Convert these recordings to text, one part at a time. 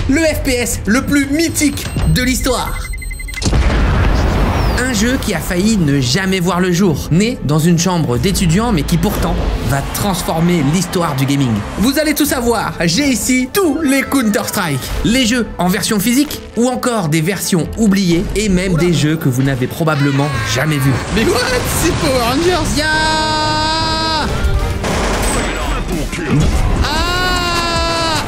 le FPS le plus mythique de l'histoire. Un jeu qui a failli ne jamais voir le jour, né dans une chambre d'étudiants mais qui pourtant va transformer l'histoire du gaming. Vous allez tout savoir, j'ai ici tous les Counter-Strike. Les jeux en version physique ou encore des versions oubliées et même des jeux que vous n'avez probablement jamais vus. Mais what? C'est Power Rangers, ya! Ah!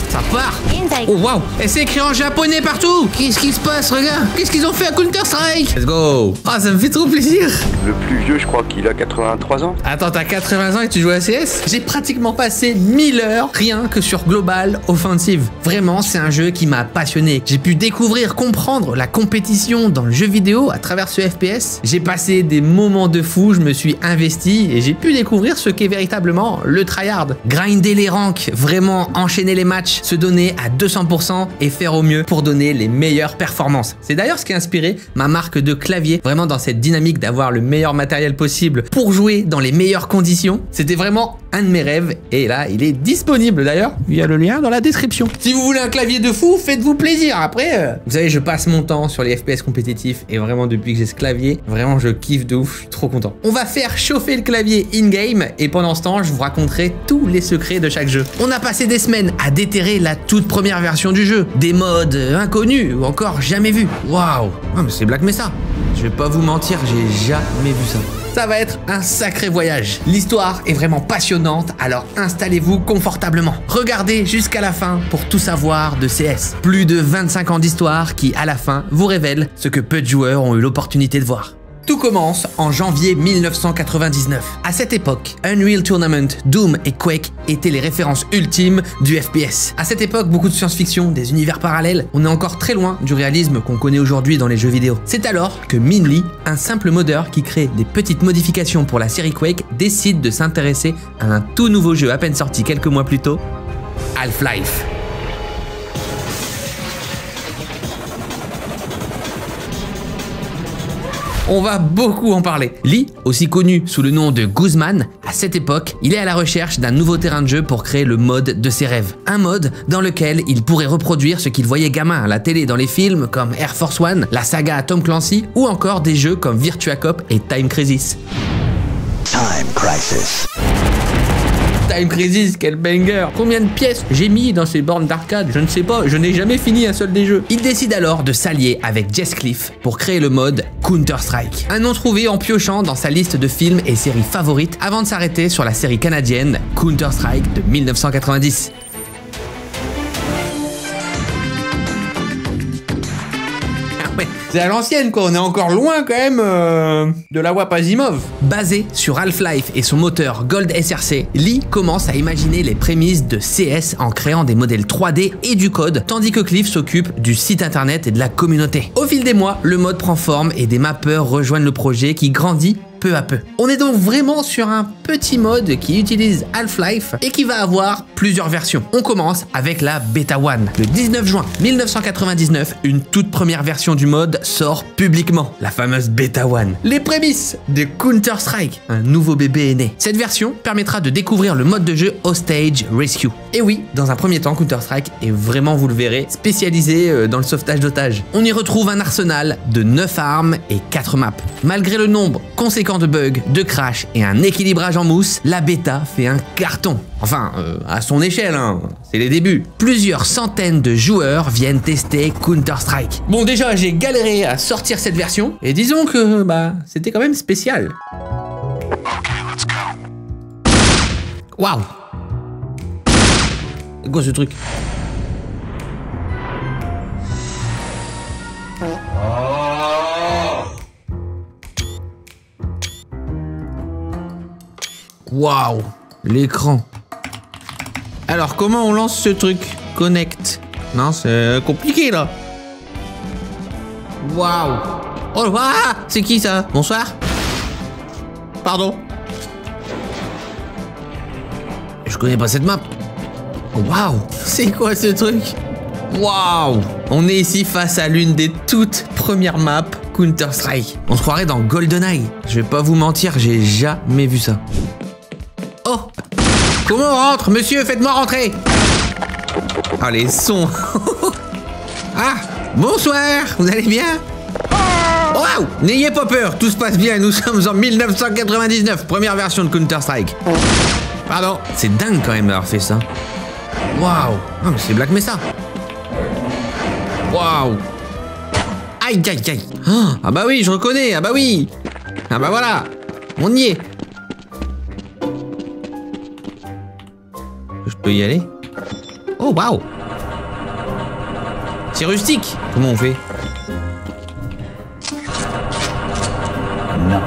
Ça part! Oh waouh! Et c'est écrit en japonais partout! Qu'est-ce qui se passe, regarde? Qu'est-ce qu'ils ont fait à Counter-Strike? Let's go! Ah, ça me fait trop plaisir! Le plus vieux, je crois qu'il a 83 ans. Attends, t'as 80 ans et tu joues à CS? J'ai pratiquement passé 1000 heures rien que sur Global Offensive. Vraiment, c'est un jeu qui m'a passionné. J'ai pu découvrir, comprendre la compétition dans le jeu vidéo à travers ce FPS. J'ai passé des moments de fou, je me suis investi et j'ai pu découvrir ce qu'est véritablement le tryhard. Grinder les ranks, vraiment enchaîner les matchs, se donner à 200% et faire au mieux pour donner les meilleures performances. C'est d'ailleurs ce qui a inspiré ma marque de clavier, vraiment dans cette dynamique d'avoir le meilleur matériel possible pour jouer dans les meilleures conditions. C'était vraiment un de mes rêves et là, il est disponible d'ailleurs. Il y a le lien dans la description. Si vous voulez un clavier de fou, faites-vous plaisir. Après, vous savez, je passe mon temps sur les FPS compétitifs et vraiment depuis que j'ai ce clavier, vraiment je kiffe de ouf, je suis trop content. On va faire chauffer le clavier in-game et pendant ce temps, je vous raconterai tous les secrets de chaque jeu. On a passé des semaines à déterrer la toute première version du jeu, des modes inconnus ou encore jamais vus. Waouh, mais c'est Black Mesa. Je vais pas vous mentir, j'ai jamais vu ça. Ça va être un sacré voyage. L'histoire est vraiment passionnante, alors installez-vous confortablement. Regardez jusqu'à la fin pour tout savoir de CS. Plus de 25 ans d'histoire qui, à la fin, vous révèlent ce que peu de joueurs ont eu l'opportunité de voir. Tout commence en janvier 1999. À cette époque, Unreal Tournament, Doom et Quake étaient les références ultimes du FPS. À cette époque, beaucoup de science-fiction, des univers parallèles, on est encore très loin du réalisme qu'on connaît aujourd'hui dans les jeux vidéo. C'est alors que Min Lee, un simple modeur qui crée des petites modifications pour la série Quake, décide de s'intéresser à un tout nouveau jeu à peine sorti quelques mois plus tôt, Half-Life. On va beaucoup en parler. Lee, aussi connu sous le nom de Guzman, à cette époque, il est à la recherche d'un nouveau terrain de jeu pour créer le mode de ses rêves. Un mode dans lequel il pourrait reproduire ce qu'il voyait gamin à la télé dans les films comme Air Force One, la saga Tom Clancy ou encore des jeux comme Virtua Cop et Time Crisis. Time Crisis. Time Crisis, quel banger! Combien de pièces j'ai mis dans ces bornes d'arcade? Je ne sais pas, je n'ai jamais fini un seul des jeux. Il décide alors de s'allier avec Jess Cliff pour créer le mode Counter-Strike. Un nom trouvé en piochant dans sa liste de films et séries favorites avant de s'arrêter sur la série canadienne Counter-Strike de 1990. C'est à l'ancienne quoi, on est encore loin quand même de la WAP Asimov. Basé sur Half-Life et son moteur Gold SRC, Lee commence à imaginer les prémices de CS en créant des modèles 3D et du code, tandis que Cliff s'occupe du site internet et de la communauté. Au fil des mois, le mode prend forme et des mappeurs rejoignent le projet qui grandit peu à peu. On est donc vraiment sur un petit mode qui utilise Half-Life et qui va avoir plusieurs versions. On commence avec la Beta 1. Le 19 juin 1999, une toute première version du mode sort publiquement, la fameuse Beta 1. Les prémices de Counter-Strike, un nouveau bébé est né. Cette version permettra de découvrir le mode de jeu Hostage Rescue. Et oui, dans un premier temps, Counter-Strike est vraiment, vous le verrez, spécialisé dans le sauvetage d'otages. On y retrouve un arsenal de 9 armes et 4 maps. Malgré le nombre conséquent de bugs, de crash et un équilibrage en mousse, la bêta fait un carton. Enfin, à son échelle, hein. C'est les débuts. Plusieurs centaines de joueurs viennent tester Counter-Strike. Bon, déjà, j'ai galéré à sortir cette version, et disons que, c'était quand même spécial. Waouh! C'est quoi ce truc? Waouh, l'écran. Alors, comment on lance ce truc? Connect. Non, c'est compliqué, là. Waouh. Oh, ah, c'est qui, ça? Bonsoir. Pardon. Je connais pas cette map. Waouh. C'est quoi, ce truc? Waouh. On est ici face à l'une des toutes premières maps Counter-Strike. On se croirait dans GoldenEye. Je vais pas vous mentir, j'ai jamais vu ça. Oh! Comment on rentre? Monsieur, faites-moi rentrer! Ah, les sons. Ah, bonsoir, vous allez bien? Waouh! N'ayez pas peur, tout se passe bien, nous sommes en 1999, première version de Counter-Strike. Pardon, c'est dingue quand même d'avoir fait ça. Waouh! Ah, mais c'est Black Mesa. Waouh! Aïe, aïe, aïe! Ah bah oui, je reconnais, ah bah oui! Ah bah voilà! On y est! Je peux y aller? Oh, waouh! C'est rustique! Comment on fait? Non.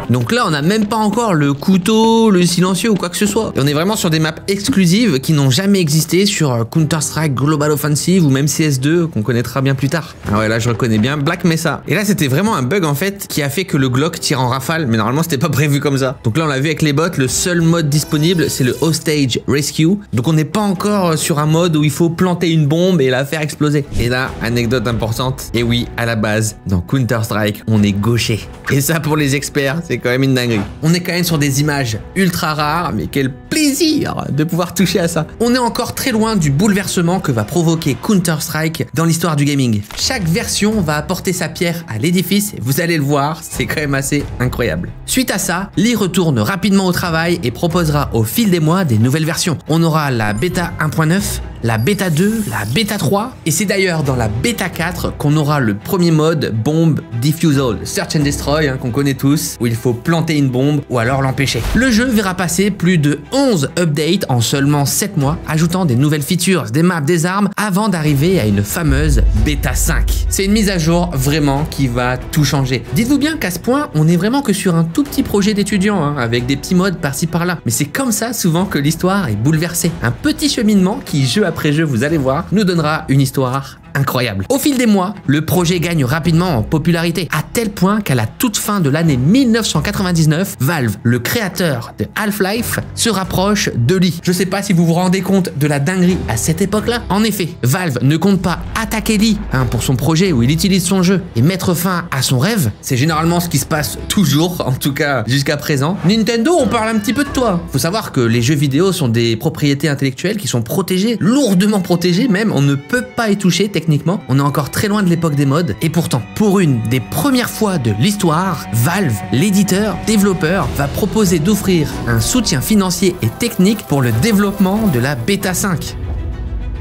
Donc là, on n'a même pas encore le couteau, le silencieux ou quoi que ce soit. Et on est vraiment sur des maps exclusives qui n'ont jamais existé sur Counter-Strike Global Offensive ou même CS2 qu'on connaîtra bien plus tard. Ah ouais, là je reconnais bien Black Mesa. Et là, c'était vraiment un bug en fait qui a fait que le Glock tire en rafale, mais normalement c'était pas prévu comme ça. Donc là, on l'a vu avec les bots, le seul mode disponible, c'est le Hostage Rescue. Donc on n'est pas encore sur un mode où il faut planter une bombe et la faire exploser. Et là, anecdote importante, et oui, à la base, dans Counter-Strike, on est gaucher. Et ça, pour les experts, c'est quand même une dinguerie. On est quand même sur des images ultra rares, mais quel plaisir de pouvoir toucher à ça. On est encore très loin du bouleversement que va provoquer Counter-Strike dans l'histoire du gaming. Chaque version va apporter sa pierre à l'édifice, et vous allez le voir, c'est quand même assez incroyable. Suite à ça, Lee retourne rapidement au travail et proposera au fil des mois des nouvelles versions. On aura la bêta 1.9, la bêta 2, la bêta 3, et c'est d'ailleurs dans la bêta 4 qu'on aura le premier mode Bomb Defusal, Search and Destroy, qu'on connaît tous, où il faut planter une bombe ou alors l'empêcher. Le jeu verra passer plus de 11 updates en seulement 7 mois, ajoutant des nouvelles features, des maps, des armes, avant d'arriver à une fameuse bêta 5. C'est une mise à jour vraiment qui va tout changer. Dites-vous bien qu'à ce point, on est vraiment que sur un tout petit projet d'étudiant, avec des petits modes par-ci par-là. Mais c'est comme ça souvent que l'histoire est bouleversée. Un petit cheminement qui, jeu après jeu, vous allez voir, nous donnera une histoire incroyable. Au fil des mois, le projet gagne rapidement en popularité, à tel point qu'à la toute fin de l'année 1999, Valve, le créateur de Half-Life, se rapproche de Lee. Je sais pas si vous vous rendez compte de la dinguerie à cette époque-là. En effet, Valve ne compte pas attaquer Lee pour son projet où il utilise son jeu et mettre fin à son rêve. C'est généralement ce qui se passe toujours, en tout cas jusqu'à présent. Nintendo, on parle un petit peu de toi. Faut savoir que les jeux vidéo sont des propriétés intellectuelles qui sont protégées, lourdement protégées même, on ne peut pas y toucher techniquement, on est encore très loin de l'époque des mods, et pourtant, pour une des premières fois de l'histoire, Valve, l'éditeur, développeur, va proposer d'offrir un soutien financier et technique pour le développement de la bêta 5.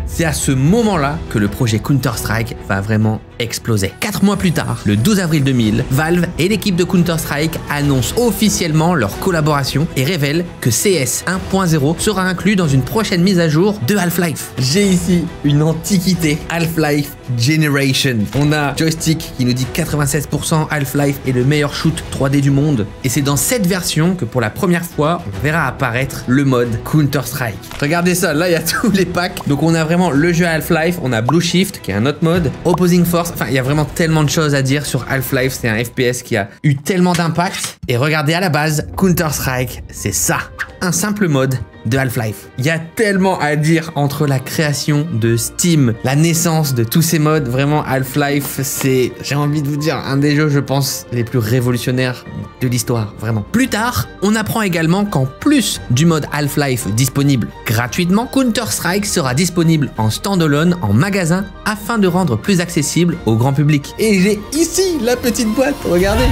C'est à ce moment-là que le projet Counter-Strike va vraiment exploser. 4 mois plus tard, le 12 avril 2000, Valve et l'équipe de Counter-Strike annoncent officiellement leur collaboration et révèlent que CS 1.0 sera inclus dans une prochaine mise à jour de Half-Life. J'ai ici une antiquité, Half-Life Generation. On a Joystick qui nous dit 96% Half-Life est le meilleur shoot 3D du monde. Et c'est dans cette version que pour la première fois, on verra apparaître le mode Counter-Strike. Regardez ça, là il y a tous les packs. Donc on a vraiment le jeu Half-Life, on a Blue Shift qui est un autre mode, Opposing Force, enfin il y a vraiment tellement de choses à dire sur Half-Life, c'est un FPS qui a eu tellement d'impact. Et regardez à la base, Counter-Strike, c'est ça, un simple mode de Half-Life. Il y a tellement à dire entre la création de Steam, la naissance de tous ces modes. Vraiment, Half-Life, c'est, j'ai envie de vous dire, un des jeux, je pense, les plus révolutionnaires de l'histoire, vraiment. Plus tard, on apprend également qu'en plus du mode Half-Life disponible gratuitement, Counter-Strike sera disponible en standalone, en magasin, afin de rendre plus accessible au grand public. Et j'ai ici la petite boîte, regardez.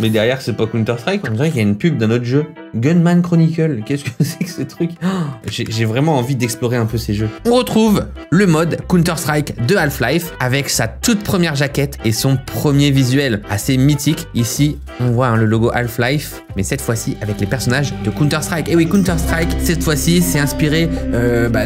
Mais derrière, c'est pas Counter-Strike, on dirait qu'il y a une pub d'un autre jeu. Gunman Chronicle, qu'est-ce que c'est que ce truc? J'ai vraiment envie d'explorer un peu ces jeux. On retrouve le mode Counter-Strike de Half-Life avec sa toute première jaquette et son premier visuel assez mythique. Ici, on voit le logo Half-Life, mais cette fois-ci avec les personnages de Counter-Strike. Et oui, Counter-Strike, cette fois-ci, c'est inspiré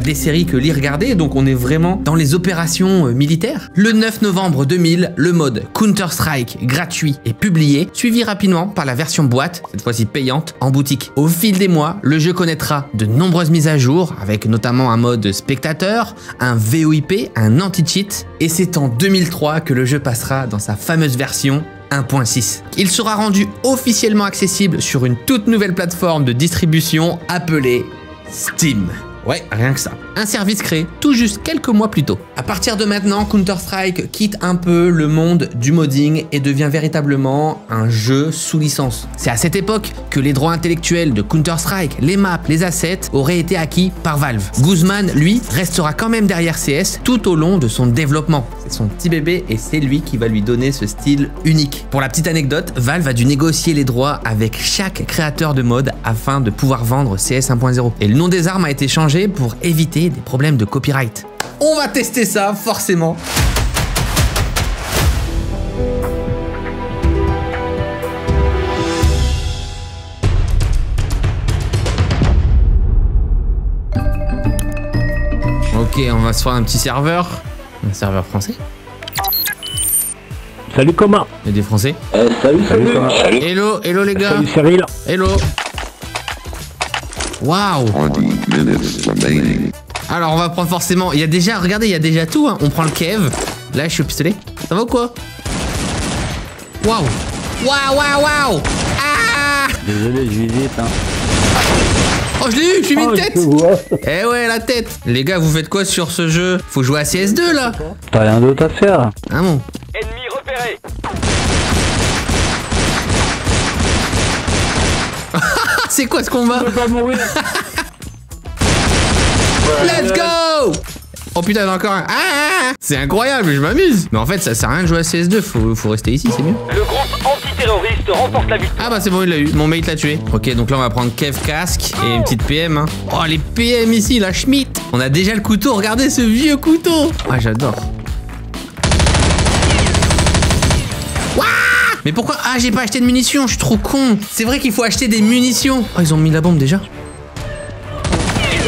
des séries que Lee regardait, donc on est vraiment dans les opérations militaires. Le 9 novembre 2000, le mode Counter-Strike gratuit est publié, suivi rapidement par la version boîte, cette fois-ci payante, en boutique. Au fil des mois, le jeu connaîtra de nombreuses mises à jour, avec notamment un mode spectateur, un VOIP, un anti-cheat, et c'est en 2003 que le jeu passera dans sa fameuse version 1.6. Il sera rendu officiellement accessible sur une toute nouvelle plateforme de distribution appelée Steam. Ouais, rien que ça. Un service créé tout juste quelques mois plus tôt. À partir de maintenant, Counter-Strike quitte un peu le monde du modding et devient véritablement un jeu sous licence. C'est à cette époque que les droits intellectuels de Counter-Strike, les maps, les assets auraient été acquis par Valve. Guzman, lui, restera quand même derrière CS tout au long de son développement. C'est son petit bébé et c'est lui qui va lui donner ce style unique. Pour la petite anecdote, Valve a dû négocier les droits avec chaque créateur de mode afin de pouvoir vendre CS 1.0. Et le nom des armes a été changé pour éviter des problèmes de copyright. On va tester ça, forcément. Ok, on va se faire un petit serveur. Un serveur français. Salut comment? Il y a des Français. Salut comment? Hello, hello les gars. Salut Cyril. Hello. Waouh. Alors on va prendre forcément. Il y a déjà, regardez, il y a déjà tout. Hein. On prend le Kev. Là, je suis au pistolet. Ça va ou quoi? Waouh. Waouh. Ah. Désolé, je visite hein. Oh, je l'ai eu, je suis mis une tête. Eh ouais, la tête. Les gars, vous faites quoi sur ce jeu? Faut jouer à CS2 là. T'as rien d'autre à faire. Ah bon. Ennemi repéré. C'est quoi ce combat? Je vais pas mourir. Let's go. Oh putain, il y en a encore un. Ah, c'est incroyable, je m'amuse. Mais en fait, ça sert à rien de jouer à CS2, faut rester ici, c'est mieux. Le groupe antiterroriste remporte la victoire. Ah bah c'est bon, il l'a eu, mon mate l'a tué. Ok, donc là on va prendre Kev casque et une petite PM. Hein. Oh, les PM ici, la Schmitt. On a déjà le couteau, regardez ce vieux couteau. Ah, j'adore. Mais pourquoi? Ah, j'ai pas acheté de munitions, je suis trop con. C'est vrai qu'il faut acheter des munitions. Oh, ils ont mis la bombe déjà.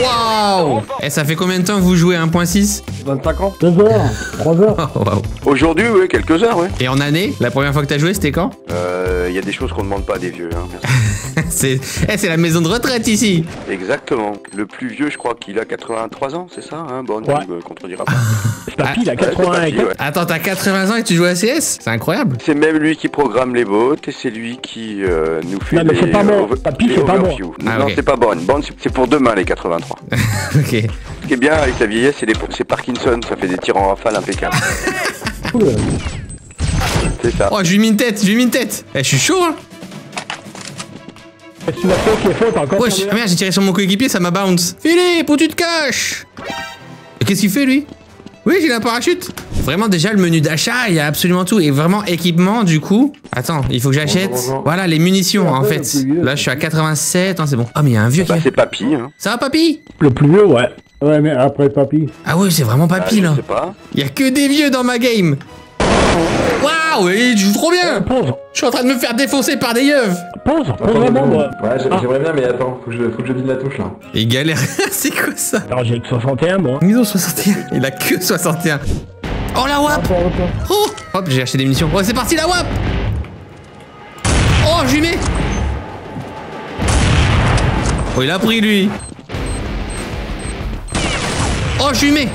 Waouh. Eh, ça fait combien de temps que vous jouez à 1.6? 25 ans. 2 heures. 3 heures. Oh, waouh. Aujourd'hui, oui, quelques heures, ouais. Et en année, la première fois que t'as joué, c'était quand? Il y a des choses qu'on demande pas des vieux, hein. Merci. c'est la maison de retraite ici. Exactement. Le plus vieux, je crois qu'il a 83 ans, c'est ça, hein? Bon, Ouais. tu me contrediras pas. Papy, il a Ouais, c'est 80 Papy, ouais. Attends, t'as 80 ans et tu joues à CS? C'est incroyable. C'est même lui qui programme les bots et c'est lui qui nous fait Non, mais c'est pas bon. Papy, les c'est pas bon. overviews. Ah, Non, ok. c'est pas bon. Bon, c'est pour demain, les 83. Ok. Ce qui est bien avec la vieillesse, c'est Parkinson, ça fait des tirs en rafale impeccables. Cool. C'est ça. Oh, je lui ai mis une tête, Eh, je suis chaud, hein. C'est la faute qui est faute encore. Wesh, ah merde, j'ai tiré sur mon coéquipier, ça m'a bounce. Philippe, où tu te caches? Et qu'est-ce qu'il fait, lui? Oui, j'ai un parachute. Vraiment, déjà, le menu d'achat, il y a absolument tout. Et vraiment, équipement, du coup... Attends, il faut que j'achète... Voilà, les munitions, en fait. Là, je suis à 87. Non, c'est bon. Ah, mais il y a un vieux qui... Bah, c'est Papy, hein. Ça va, papy? Le plus vieux, ouais. Ouais, mais après Papy. Ah ouais, c'est vraiment papy, Je là. sais pas. Il y a que des vieux dans ma game. Waouh, il joue trop bien. Pause. Je suis en train de me faire défoncer par des yeux. Pause vraiment, moi. Ouais, j'aimerais bien, mais attends, faut que je vide la touche là. Il galère. C'est quoi ça? Alors, j'ai que 61, moi. Ils ont 61. Il a que 61. Oh, la WAP. Oh. Hop, j'ai acheté des munitions. Oh, c'est parti, la WAP. Oh, je lui mets. Oh, il a pris, lui. Oh, je lui mets.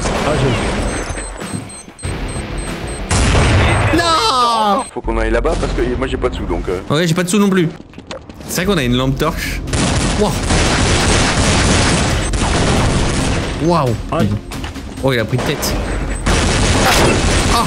Non. Faut qu'on aille là-bas parce que moi j'ai pas de sous donc. Ouais, j'ai pas de sous non plus. C'est vrai qu'on a une lampe torche. Waouh. Waouh. Oh, il a pris de tête. Oh.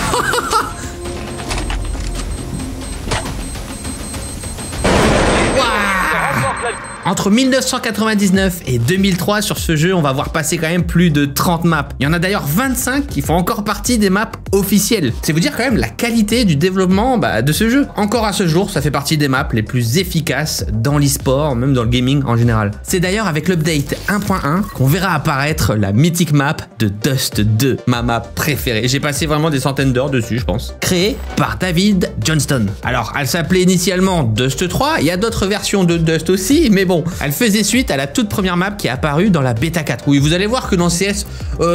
Entre 1999 et 2003 sur ce jeu, on va voir passer quand même plus de 30 maps. Il y en a d'ailleurs 25 qui font encore partie des maps officielles. C'est vous dire quand même la qualité du développement de ce jeu. Encore à ce jour, ça fait partie des maps les plus efficaces dans l'e-sport, même dans le gaming en général. C'est d'ailleurs avec l'update 1.1 qu'on verra apparaître la mythique map de Dust 2, ma map préférée. J'ai passé vraiment des centaines d'heures dessus, je pense. Créée par David Johnston. Alors, elle s'appelait initialement Dust 3, il y a d'autres versions de Dust aussi, mais bon, elle faisait suite à la toute première map qui est apparue dans la bêta 4. Oui, vous allez voir que dans CS,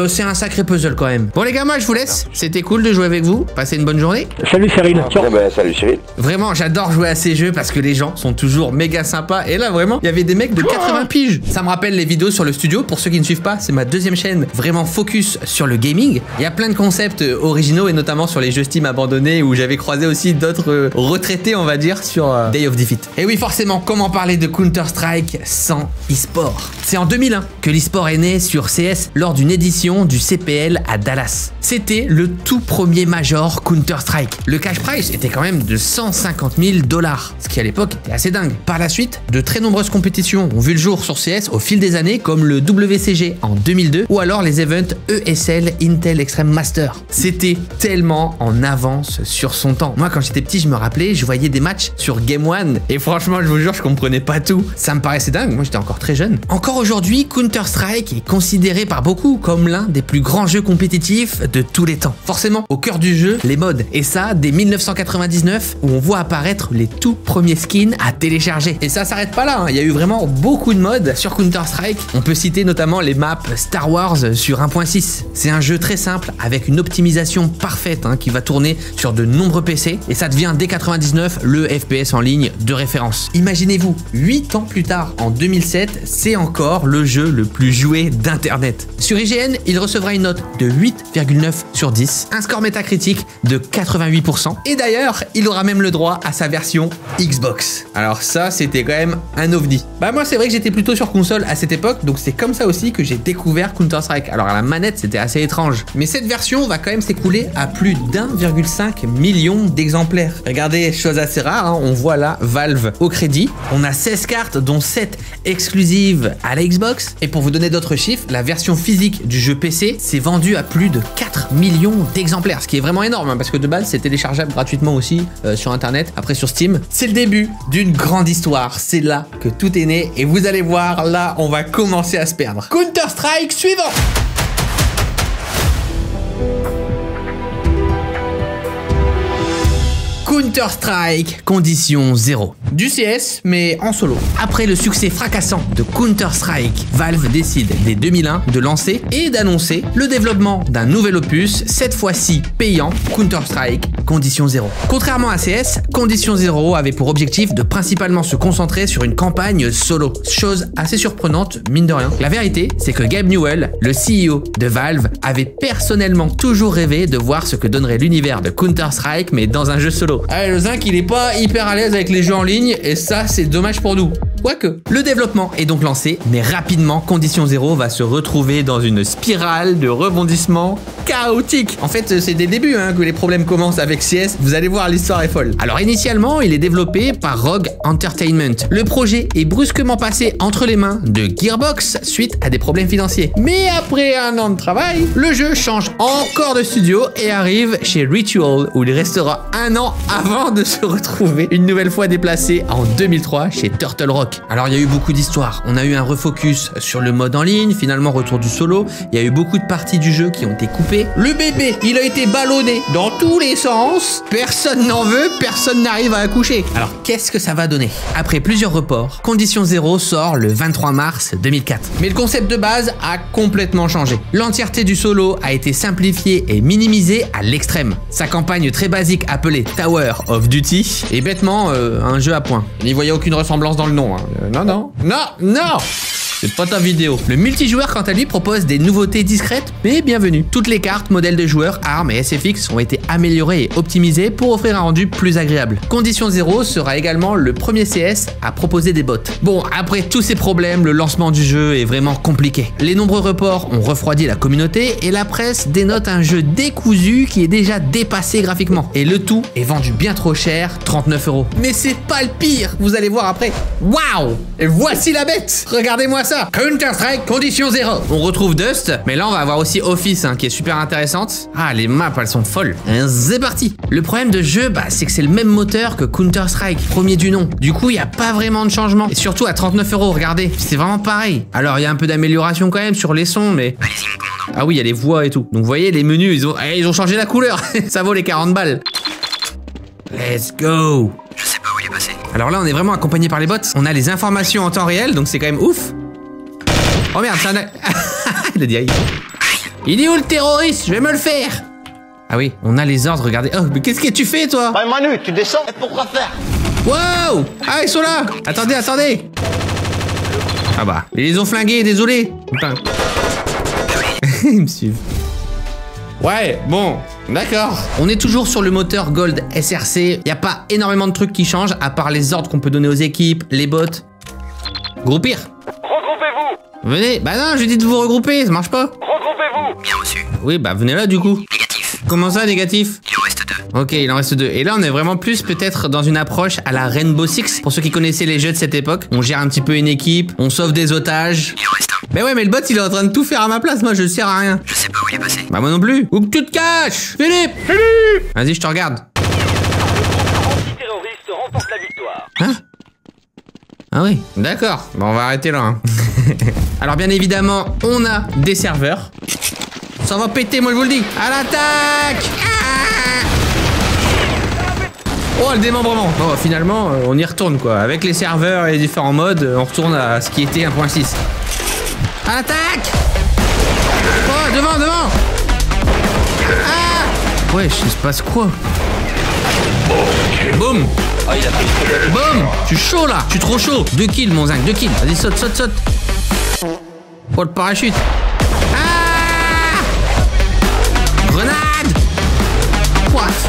c'est un sacré puzzle quand même. Bon les gars, moi je vous laisse. C'était cool de jouer avec vous. Passez une bonne journée. Salut Cyril. Eh ben, salut Cyril. Vraiment, j'adore jouer à ces jeux parce que les gens sont toujours méga sympas. Et là, vraiment, il y avait des mecs de 80 piges. Ça me rappelle les vidéos sur le studio. Pour ceux qui ne suivent pas, c'est ma deuxième chaîne vraiment focus sur le gaming. Il y a plein de concepts originaux et notamment sur les jeux Steam abandonnés où j'avais croisé aussi d'autres retraités, on va dire, sur Day of Defeat. Et oui, forcément, comment parler de Counter-Strike Counter-Strike sans e-sport. C'est en 2001 que l'e-sport est né sur CS lors d'une édition du CPL à Dallas. C'était le tout premier major Counter-Strike. Le cash prize était quand même de 150 000 $, ce qui à l'époque était assez dingue. Par la suite, de très nombreuses compétitions ont vu le jour sur CS au fil des années, comme le WCG en 2002 ou alors les events ESL Intel Extreme Master. C'était tellement en avance sur son temps. Moi, quand j'étais petit, je me rappelais, je voyais des matchs sur Game One et franchement, je vous jure, je comprenais pas tout. Ça me paraissait dingue. Moi, j'étais encore très jeune. Encore aujourd'hui, Counter-Strike est considéré par beaucoup comme l'un des plus grands jeux compétitifs de tous les temps. Forcément, au cœur du jeu, les mods. Et ça, dès 1999, où on voit apparaître les tout premiers skins à télécharger. Et ça s'arrête pas là, hein. Il y a eu vraiment beaucoup de mods sur Counter-Strike. On peut citer notamment les maps Star Wars sur 1.6. C'est un jeu très simple avec une optimisation parfaite qui va tourner sur de nombreux PC et ça devient dès 99 le FPS en ligne de référence. Imaginez-vous, 8 ans plus tard, en 2007, c'est encore le jeu le plus joué d'internet. Sur IGN, il recevra une note de 8,9 sur 10, un score métacritique de 88% et d'ailleurs, il aura même le droit à sa version Xbox. Alors ça, c'était quand même un ovni. Bah moi, c'est vrai que j'étais plutôt sur console à cette époque, donc c'est comme ça aussi que j'ai découvert Counter-Strike. Alors à la manette, c'était assez étrange, mais cette version va quand même s'écouler à plus d'1,5 million d'exemplaires. Regardez, chose assez rare, on voit là Valve au crédit. On a 16 cartes, dont 7 exclusives à la Xbox. Et pour vous donner d'autres chiffres, la version physique du jeu PC s'est vendue à plus de 4 millions d'exemplaires, ce qui est vraiment énorme, parce que de base, c'est téléchargeable gratuitement aussi sur Internet, après sur Steam. C'est le début d'une grande histoire. C'est là que tout est né et vous allez voir, là, on va commencer à se perdre. Counter-Strike suivant. Counter-Strike condition 0. Du CS, mais en solo. Après le succès fracassant de Counter-Strike, Valve décide dès 2001 de lancer et d'annoncer le développement d'un nouvel opus, cette fois-ci payant, Counter-Strike condition 0. Contrairement à CS, condition 0 avait pour objectif de principalement se concentrer sur une campagne solo. Chose assez surprenante, mine de rien. La vérité, c'est que Gabe Newell, le CEO de Valve, avait personnellement toujours rêvé de voir ce que donnerait l'univers de Counter-Strike, mais dans un jeu solo. Allez, le zinc, il est pas hyper à l'aise avec les jeux en ligne et ça, c'est dommage pour nous. Quoique. Le développement est donc lancé, mais rapidement, Condition 0 va se retrouver dans une spirale de rebondissement chaotique. En fait, c'est dès le début que les problèmes commencent avec CS. Vous allez voir, l'histoire est folle. Alors initialement, il est développé par Rogue Entertainment. Le projet est brusquement passé entre les mains de Gearbox suite à des problèmes financiers. Mais après un an de travail, le jeu change encore de studio et arrive chez Ritual, où il restera un an avant de se retrouver une nouvelle fois déplacé en 2003 chez Turtle Rock. Alors il y a eu beaucoup d'histoires. On a eu un refocus sur le mode en ligne, finalement retour du solo. Il y a eu beaucoup de parties du jeu qui ont été coupées. Le bébé, il a été ballonné dans tous les sens. Personne n'en veut, personne n'arrive à accoucher. Alors qu'est-ce que ça va donner? Après plusieurs reports, Condition 0 sort le 23 mars 2004. Mais le concept de base a complètement changé. L'entièreté du solo a été simplifiée et minimisée à l'extrême. Sa campagne très basique appelée Tower of Duty est bêtement un jeu à points. N'y voyez aucune ressemblance dans le nom. Non. C'est pas ta vidéo. Le multijoueur, quant à lui, propose des nouveautés discrètes mais bienvenues. Toutes les cartes, modèles de joueurs, armes et SFX ont été améliorées et optimisées pour offrir un rendu plus agréable. Condition 0 sera également le premier CS à proposer des bots. Bon, après tous ces problèmes, le lancement du jeu est vraiment compliqué. Les nombreux reports ont refroidi la communauté et la presse dénote un jeu décousu qui est déjà dépassé graphiquement. Et le tout est vendu bien trop cher, 39 €. Mais c'est pas le pire, vous allez voir après. Waouh! Et voici la bête! Regardez-moi ça! Counter-Strike Condition 0. On retrouve Dust, mais là on va avoir aussi Office qui est super intéressante. Ah, les maps elles sont folles. C'est parti. Le problème de jeu, c'est que c'est le même moteur que Counter-Strike, premier du nom. Du coup, il n'y a pas vraiment de changement. Et surtout à 39 €, regardez, c'est vraiment pareil. Alors, il y a un peu d'amélioration quand même sur les sons, mais... Ah oui, il y a les voix et tout. Donc vous voyez, les menus, ils ont changé la couleur. Ça vaut les 40 balles. Let's go. Je sais pas où il est passé. Alors là, on est vraiment accompagné par les bots. On a les informations en temps réel, donc c'est quand même ouf. Oh merde, ça il a dit aïe. Il est où le terroriste? Je vais me le faire. Ah oui, on a les ordres, regardez. Oh, mais qu'est-ce que tu fais, toi? Bah Manu, tu descends? Et pourquoi faire? Wow! Ah, ils sont là! Attendez. Ah bah, ils les ont flingués, désolé. Putain. Ils me suivent. Ouais, bon, d'accord. On est toujours sur le moteur Gold SRC. Il n'y a pas énormément de trucs qui changent, à part les ordres qu'on peut donner aux équipes, les bots. Groupir. Regroupez-vous. Venez. Bah non, j'ai dit de vous regrouper, ça marche pas. Regroupez-vous. Bien reçu. Oui, bah venez là du coup. Négatif. Comment ça, négatif? Il en reste 2. Ok, il en reste 2. Et là, on est vraiment plus peut-être dans une approche à la Rainbow Six. Pour ceux qui connaissaient les jeux de cette époque, on gère un petit peu une équipe, on sauve des otages. Il en reste 1. Mais ouais, mais le bot, il est en train de tout faire à ma place. Moi, je sers à rien. Je sais pas où il est passé. Bah moi non plus. Où que tu te caches, Philippe? Vas-y, je te regarde. Antiterroriste remporte la victoire. Hein? Ah oui, d'accord. Bon, on va arrêter là. Hein. Alors bien évidemment, on a des serveurs. Ça va péter, moi je vous le dis. À l'attaque! Ah, oh, le démembrement. Bon, finalement, on y retourne quoi. Avec les serveurs et les différents modes, on retourne à ce qui était 1.6. À l'attaque! Oh, devant! Ah! Wesh, il se passe quoi? Boum! Boum! Je suis chaud là! Je suis trop chaud! 2 kills, mon zinc, 2 kills. Vas-y, saute! Oh, le parachute! Ah! Grenade! Poif!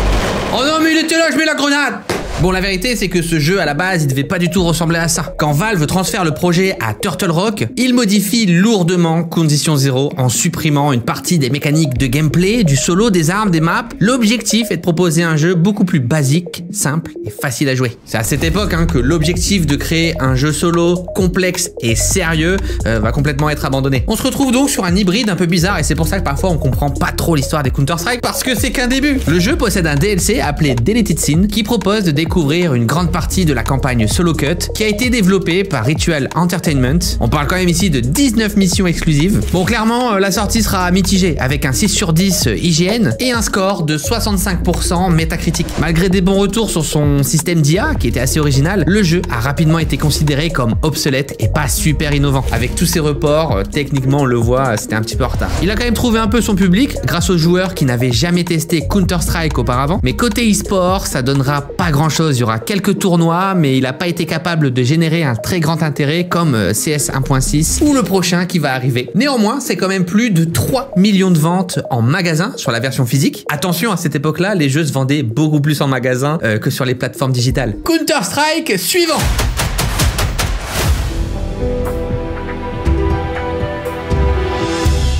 Oh non, mais il était là, je mets la grenade! Bon, la vérité, c'est que ce jeu, à la base, il devait pas du tout ressembler à ça. Quand Valve transfère le projet à Turtle Rock, il modifie lourdement Condition Zero en supprimant une partie des mécaniques de gameplay, du solo, des armes, des maps. L'objectif est de proposer un jeu beaucoup plus basique, simple et facile à jouer. C'est à cette époque hein, que l'objectif de créer un jeu solo complexe et sérieux va complètement être abandonné. On se retrouve donc sur un hybride un peu bizarre et c'est pour ça que parfois on comprend pas trop l'histoire des Counter-Strike parce que c'est qu'un début. Le jeu possède un DLC appelé Deleted Scene qui propose de découvrir une grande partie de la campagne Solo Cut qui a été développée par Ritual Entertainment. On parle quand même ici de 19 missions exclusives. Bon, clairement, la sortie sera mitigée avec un 6 sur 10 IGN et un score de 65% métacritique. Malgré des bons retours sur son système d'IA qui était assez original, le jeu a rapidement été considéré comme obsolète et pas super innovant. Avec tous ces reports, techniquement on le voit, c'était un petit peu en retard. Il a quand même trouvé un peu son public grâce aux joueurs qui n'avaient jamais testé Counter-Strike auparavant, mais côté e-sport, ça donnera pas grand chose. Il y aura quelques tournois, mais il n'a pas été capable de générer un très grand intérêt comme CS 1.6 ou le prochain qui va arriver. Néanmoins, c'est quand même plus de 3 millions de ventes en magasin sur la version physique. Attention, à cette époque-là, les jeux se vendaient beaucoup plus en magasin que sur les plateformes digitales. Counter-Strike suivant.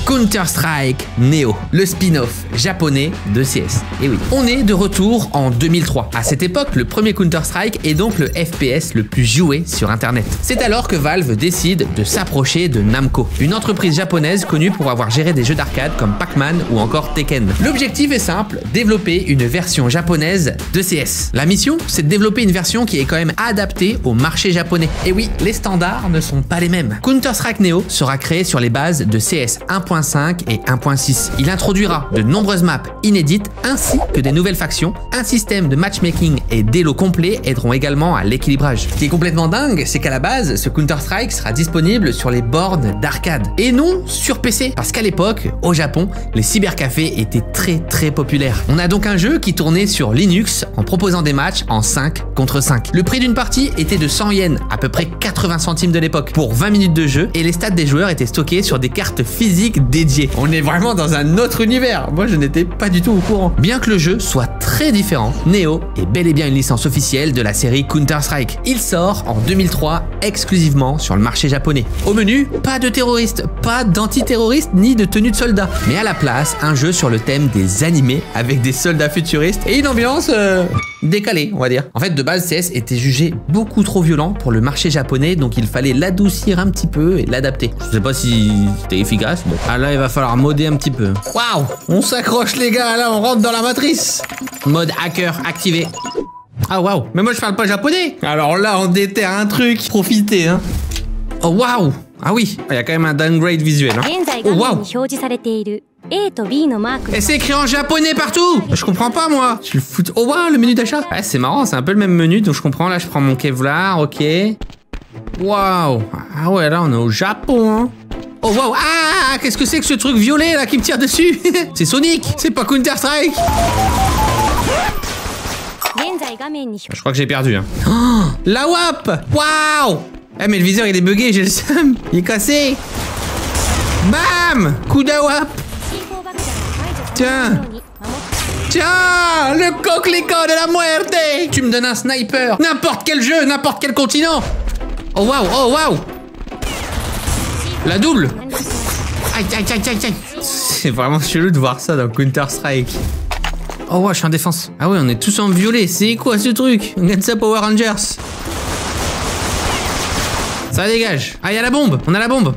Counter-Strike Neo, le spin-off japonais de CS. Et oui, on est de retour en 2003. À cette époque, le premier Counter-Strike est donc le FPS le plus joué sur Internet. C'est alors que Valve décide de s'approcher de Namco, une entreprise japonaise connue pour avoir géré des jeux d'arcade comme Pac-Man ou encore Tekken. L'objectif est simple, développer une version japonaise de CS. La mission, c'est de développer une version qui est quand même adaptée au marché japonais. Et oui, les standards ne sont pas les mêmes. Counter-Strike Neo sera créé sur les bases de CS 1.5 et 1.6. Il introduira de nombreuses maps inédites ainsi que des nouvelles factions. Un système de matchmaking et d'élo complet aideront également à l'équilibrage. Ce qui est complètement dingue, c'est qu'à la base, ce Counter-Strike sera disponible sur les bornes d'arcade et non sur PC. Parce qu'à l'époque, au Japon, les cybercafés étaient très populaires. On a donc un jeu qui tournait sur Linux en proposant des matchs en 5 contre 5. Le prix d'une partie était de 100 yens, à peu près 80 centimes de l'époque, pour 20 minutes de jeu et les stats des joueurs étaient stockés sur des cartes physiques dédiées. On est vraiment dans un autre univers. Moi, je n'étais pas du tout au courant. Bien que le jeu soit très différent, Neo est bel et bien une licence officielle de la série Counter-Strike. Il sort en 2003 exclusivement sur le marché japonais. Au menu, pas de terroristes, pas d'antiterroristes ni de tenue de soldats, mais à la place, un jeu sur le thème des animés avec des soldats futuristes et une ambiance décalée, on va dire. En fait, de base, CS était jugé beaucoup trop violent pour le marché japonais, donc il fallait l'adoucir un petit peu et l'adapter. Je sais pas si c'était efficace. Bon. Ah là, il va falloir modder un petit peu. Waouh, on s'accroche les gars, là on rentre dans la matrice. Mode hacker activé. Ah waouh, mais moi je parle pas japonais. Alors là, on déterre un truc. Profitez, hein. Oh waouh. Ah oui, il y a quand même un downgrade visuel. Hein. Oh waouh. Et c'est écrit en japonais partout. Je comprends pas moi. Je suis foutu. Oh waouh, le menu d'achat. Ouais, c'est marrant, c'est un peu le même menu, donc je comprends. Là, je prends mon Kevlar, ok. Waouh. Ah ouais, là on est au Japon, hein. Oh waouh. Ah, qu'est-ce que c'est que ce truc violet là qui me tire dessus? C'est Sonic, c'est pas Counter-Strike. Je crois que j'ai perdu, hein. Oh, la WAP. Waouh. Eh mais le viseur il est bugué, j'ai le seum. Il est cassé. Bam. Coup d'AWAP. Tiens. Tiens, le coquelicot de la muerte. Tu me donnes un sniper. N'importe quel jeu, n'importe quel continent. Oh waouh, oh waouh. La double. Aïe, aïe, aïe, aïe, aïe. C'est vraiment chelou de voir ça dans Counter-Strike. Oh ouais, je suis en défense. Ah ouais, on est tous en violet. C'est quoi ce truc? Regarde ça, Power Rangers. Ça dégage. Ah, il y a la bombe. On a la bombe.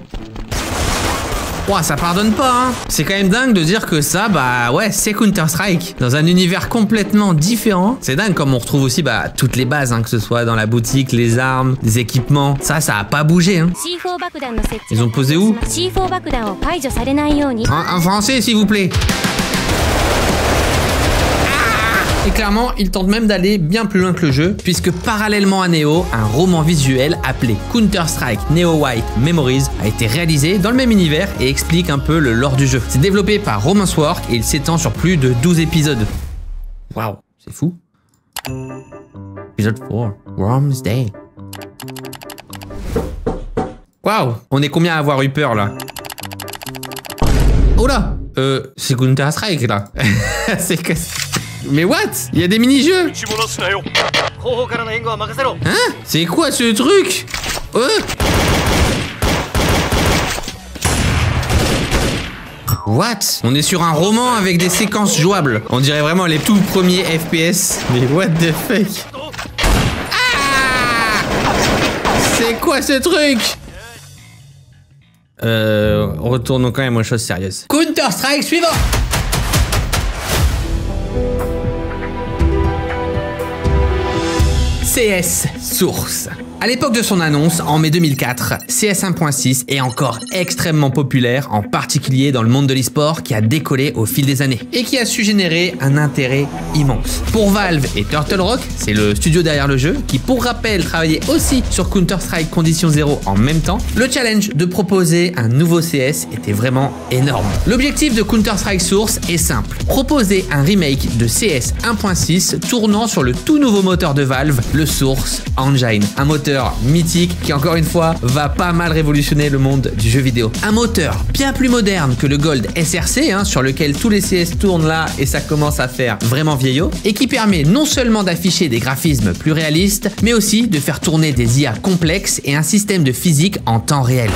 Ouah, ça pardonne pas, hein. C'est quand même dingue de dire que ça, bah ouais, c'est Counter-Strike. Dans un univers complètement différent. C'est dingue comme on retrouve aussi bah toutes les bases, hein, que ce soit dans la boutique, les armes, les équipements. Ça a pas bougé, hein. Ils ont posé où? En français, s'il vous plaît. Et clairement, ils tentent même d'aller bien plus loin que le jeu, puisque parallèlement à Neo, un roman visuel appelé Counter-Strike Neo White Memories a été réalisé dans le même univers et explique un peu le lore du jeu. C'est développé par Romance Works et il s'étend sur plus de 12 épisodes. Waouh, c'est fou. Épisode 4, Worms Day. Waouh, on est combien à avoir eu peur là? Oh là, c'est Counter-Strike là. C'est que... Mais what? Il y a des mini-jeux? Hein? C'est quoi ce truc? What? On est sur un roman avec des séquences jouables. On dirait vraiment les tout premiers FPS. Mais what the fuck? Ah! C'est quoi ce truc? Retournons quand même aux choses sérieuses. Counter-Strike suivant! CS Source. À l'époque de son annonce, en mai 2004, CS 1.6 est encore extrêmement populaire, en particulier dans le monde de l'e-sport qui a décollé au fil des années et qui a su générer un intérêt immense. Pour Valve et Turtle Rock, c'est le studio derrière le jeu, qui pour rappel travaillait aussi sur Counter-Strike Condition Zero en même temps, le challenge de proposer un nouveau CS était vraiment énorme. L'objectif de Counter-Strike Source est simple, proposer un remake de CS 1.6 tournant sur le tout nouveau moteur de Valve, le Source Engine, un moteur mythique qui encore une fois va pas mal révolutionner le monde du jeu vidéo. Un moteur bien plus moderne que le Gold SRC, hein, sur lequel tous les CS tournent là et ça commence à faire vraiment vieillot, et qui permet non seulement d'afficher des graphismes plus réalistes, mais aussi de faire tourner des IA complexes et un système de physique en temps réel.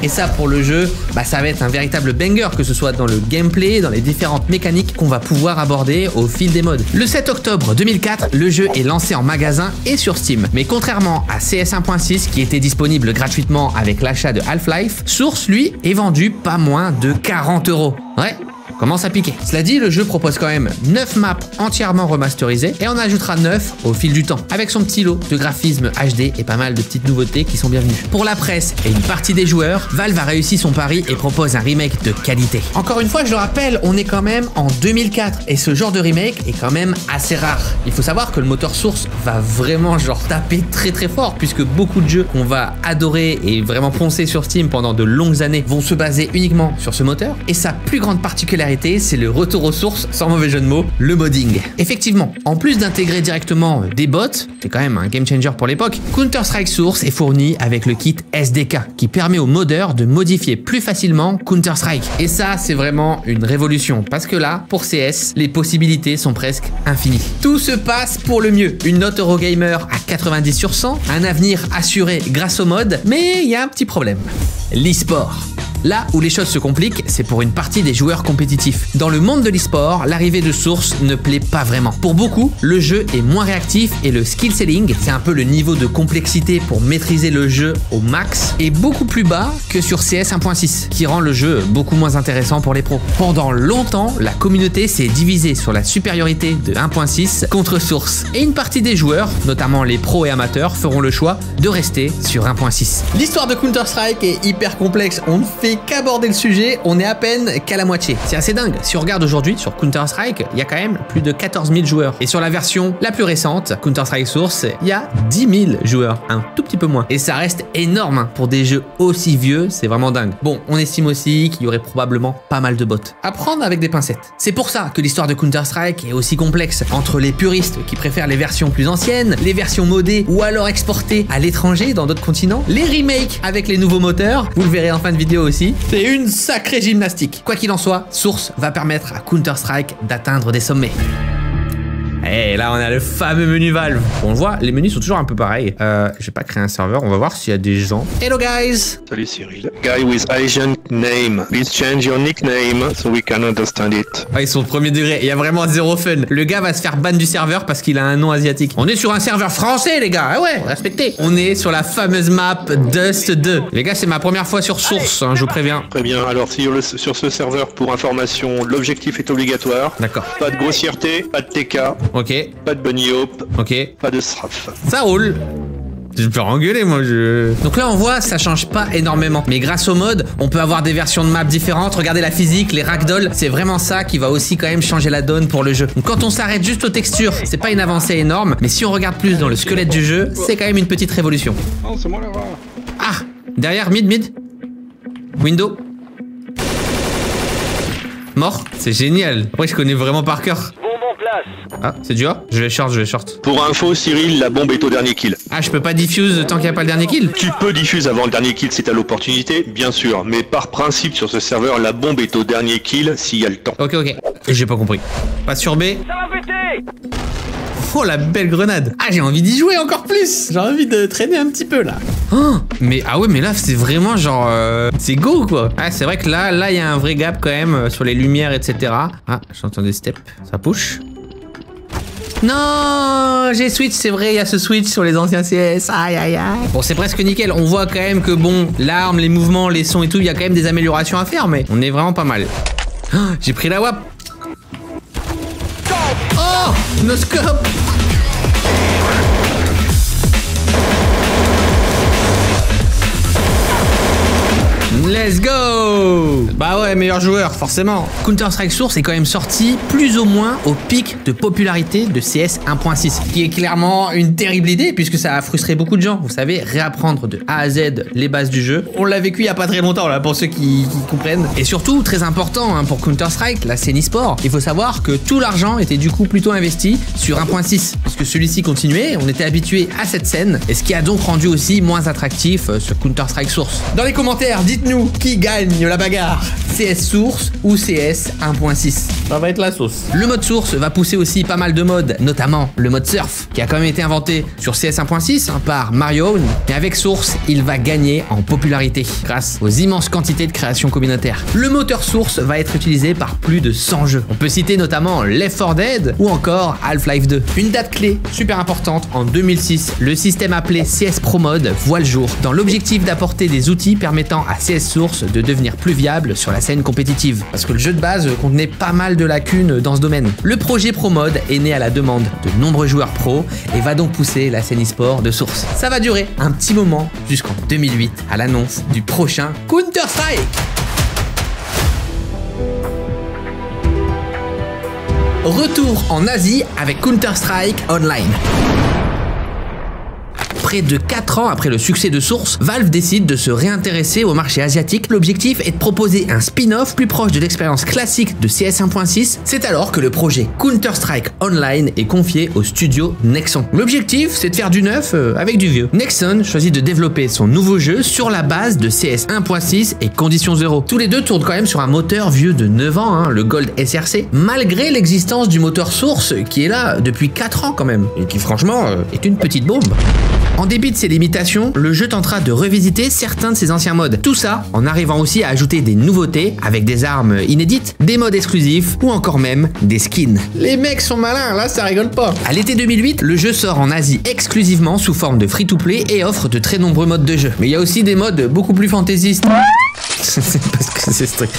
Et ça pour le jeu, bah ça va être un véritable banger, que ce soit dans le gameplay, dans les différentes mécaniques qu'on va pouvoir aborder au fil des modes. Le 7 octobre 2004, le jeu est lancé en magasin et sur Steam. Mais contrairement à CS 1.6 qui était disponible gratuitement avec l'achat de Half-Life, Source lui est vendu pas moins de 40 €. Ouais, commence à piquer. Cela dit, le jeu propose quand même 9 maps entièrement remasterisées et on ajoutera 9 au fil du temps, avec son petit lot de graphismes HD et pas mal de petites nouveautés qui sont bienvenues. Pour la presse et une partie des joueurs, Valve a réussi son pari et propose un remake de qualité. Encore une fois, je le rappelle, on est quand même en 2004 et ce genre de remake est quand même assez rare. Il faut savoir que le moteur Source va vraiment genre taper très très fort, puisque beaucoup de jeux qu'on va adorer et vraiment poncer sur Steam pendant de longues années vont se baser uniquement sur ce moteur, et sa plus grande particularité, c'est le retour aux sources, sans mauvais jeu de mots, le modding. Effectivement, en plus d'intégrer directement des bots, c'est quand même un game changer pour l'époque, Counter-Strike Source est fourni avec le kit SDK qui permet aux modeurs de modifier plus facilement Counter-Strike. Et ça, c'est vraiment une révolution, parce que là, pour CS, les possibilités sont presque infinies. Tout se passe pour le mieux. Une note Eurogamer à 90 sur 100, un avenir assuré grâce au mod, mais il y a un petit problème. L'e-sport. Là où les choses se compliquent, c'est pour une partie des joueurs compétitifs. Dans le monde de l'e-sport, l'arrivée de Source ne plaît pas vraiment. Pour beaucoup, le jeu est moins réactif et le skill ceiling, c'est un peu le niveau de complexité pour maîtriser le jeu au max, est beaucoup plus bas que sur CS 1.6, qui rend le jeu beaucoup moins intéressant pour les pros. Pendant longtemps, la communauté s'est divisée sur la supériorité de 1.6 contre Source. Et une partie des joueurs, notamment les pros et amateurs, feront le choix de rester sur 1.6. L'histoire de Counter-Strike est hyper complexe, on ne fait qu'aborder le sujet, on est à peine qu'à la moitié. C'est assez dingue. Si on regarde aujourd'hui sur Counter-Strike, il y a quand même plus de 14 000 joueurs. Et sur la version la plus récente, Counter-Strike Source, il y a 10 000 joueurs, un tout petit peu moins. Et ça reste énorme pour des jeux aussi vieux, c'est vraiment dingue. Bon, on estime aussi qu'il y aurait probablement pas mal de bots. À prendre avec des pincettes. C'est pour ça que l'histoire de Counter-Strike est aussi complexe. Entre les puristes qui préfèrent les versions plus anciennes, les versions modées ou alors exportées à l'étranger dans d'autres continents, les remakes avec les nouveaux moteurs, vous le verrez en fin de vidéo aussi. C'est une sacrée gymnastique. Quoi qu'il en soit, Source va permettre à Counter-Strike d'atteindre des sommets. Et là, on a le fameux menu Valve. On le voit, les menus sont toujours un peu pareils. Je vais pas créer un serveur, on va voir s'il y a des gens. Hello guys. Salut Cyril. Guy with Asian name. Please change your nickname so we can understand it. Ah, ils sont au premier degré, il y a vraiment zéro fun. Le gars va se faire ban du serveur parce qu'il a un nom asiatique. On est sur un serveur français, les gars. Ah ouais, respectez. On est sur la fameuse map Dust 2. Les gars, c'est ma première fois sur Source, hein, je vous préviens. Très bien. Alors sur ce serveur, pour information, l'objectif est obligatoire. D'accord. Pas de grossièreté, pas de TK. Ok. Pas de bunny hop. Ok. Pas de straf. Ça roule. Je peux engueuler moi Donc là on voit ça change pas énormément. Mais grâce au mode on peut avoir des versions de maps différentes. Regardez la physique, les ragdoll. C'est vraiment ça qui va aussi quand même changer la donne pour le jeu. Donc quand on s'arrête juste aux textures, c'est pas une avancée énorme. Mais si on regarde plus dans le squelette du jeu, c'est quand même une petite révolution. Oh c'est moi là. Ah, derrière, mid. Window. Mort. C'est génial. Après je connais vraiment par cœur. Ah, c'est dur. Je vais short. Pour info, Cyril, la bombe est au dernier kill. Ah, je peux pas diffuse tant qu'il n'y a pas le dernier kill. Tu peux diffuser avant le dernier kill si t'as l'opportunité, bien sûr. Mais par principe, sur ce serveur, la bombe est au dernier kill s'il y a le temps. Ok. J'ai pas compris. Pas sur B. Ça va péter! Oh, la belle grenade. Ah, j'ai envie d'y jouer encore plus. J'ai envie de traîner un petit peu, là. Oh, mais là, c'est vraiment genre... c'est go, quoi. Ah, c'est vrai que là, il y a un vrai gap quand même sur les lumières, etc. Ah, j'entends des steps. Ça push. Non, j'ai switch, c'est vrai, il y a ce switch sur les anciens CS. Aïe. Bon, c'est presque nickel. On voit quand même que bon, l'arme, les mouvements, les sons et tout, il y a quand même des améliorations à faire, mais on est vraiment pas mal. Oh, j'ai pris la WAP. Oh, no scope. Let's go! Bah ouais, meilleur joueur, forcément. Counter-Strike Source est quand même sorti plus ou moins au pic de popularité de CS 1.6, qui est clairement une terrible idée puisque ça a frustré beaucoup de gens. Vous savez, réapprendre de A à Z les bases du jeu. On l'a vécu il y a pas très longtemps là, pour ceux qui comprennent. Et surtout, très important hein, pour Counter-Strike, la scène e-sport, il faut savoir que tout l'argent était du coup plutôt investi sur 1.6, puisque celui-ci continuait, on était habitué à cette scène, et ce qui a donc rendu aussi moins attractif sur Counter-Strike Source. Dans les commentaires, dites-nous qui gagne la bagarre, CS Source ou CS 1.6. Ça va être la sauce. Le mode Source va pousser aussi pas mal de modes, notamment le mode Surf, qui a quand même été inventé sur CS 1.6 hein, par Mario. Mais avec Source, il va gagner en popularité grâce aux immenses quantités de création communautaire. Le moteur Source va être utilisé par plus de 100 jeux. On peut citer notamment Left 4 Dead ou encore Half-Life 2. Une date clé super importante, en 2006, le système appelé CS Pro Mode voit le jour, dans l'objectif d'apporter des outils permettant à CS Source de devenir plus viable sur la scène compétitive. Parce que le jeu de base contenait pas mal de lacunes dans ce domaine. Le projet Pro Mode est né à la demande de nombreux joueurs pro et va donc pousser la scène e-sport de Source. Ça va durer un petit moment jusqu'en 2008 à l'annonce du prochain Counter-Strike. Retour en Asie avec Counter-Strike Online. Près de 4 ans après le succès de Source, Valve décide de se réintéresser au marché asiatique. L'objectif est de proposer un spin-off plus proche de l'expérience classique de CS 1.6. C'est alors que le projet Counter-Strike Online est confié au studio Nexon. L'objectif, c'est de faire du neuf avec du vieux. Nexon choisit de développer son nouveau jeu sur la base de CS 1.6 et Condition 0. Tous les deux tournent quand même sur un moteur vieux de 9 ans, hein, le Gold SRC, malgré l'existence du moteur Source qui est là depuis 4 ans quand même, et qui franchement est une petite bombe. En dépit de ses limitations, le jeu tentera de revisiter certains de ses anciens modes. Tout ça en arrivant aussi à ajouter des nouveautés avec des armes inédites, des modes exclusifs ou encore même des skins. Les mecs sont malins, là ça rigole pas. À l'été 2008, le jeu sort en Asie exclusivement sous forme de free-to-play et offre de très nombreux modes de jeu. Mais il y a aussi des modes beaucoup plus fantaisistes. C'est parce que c'est strict.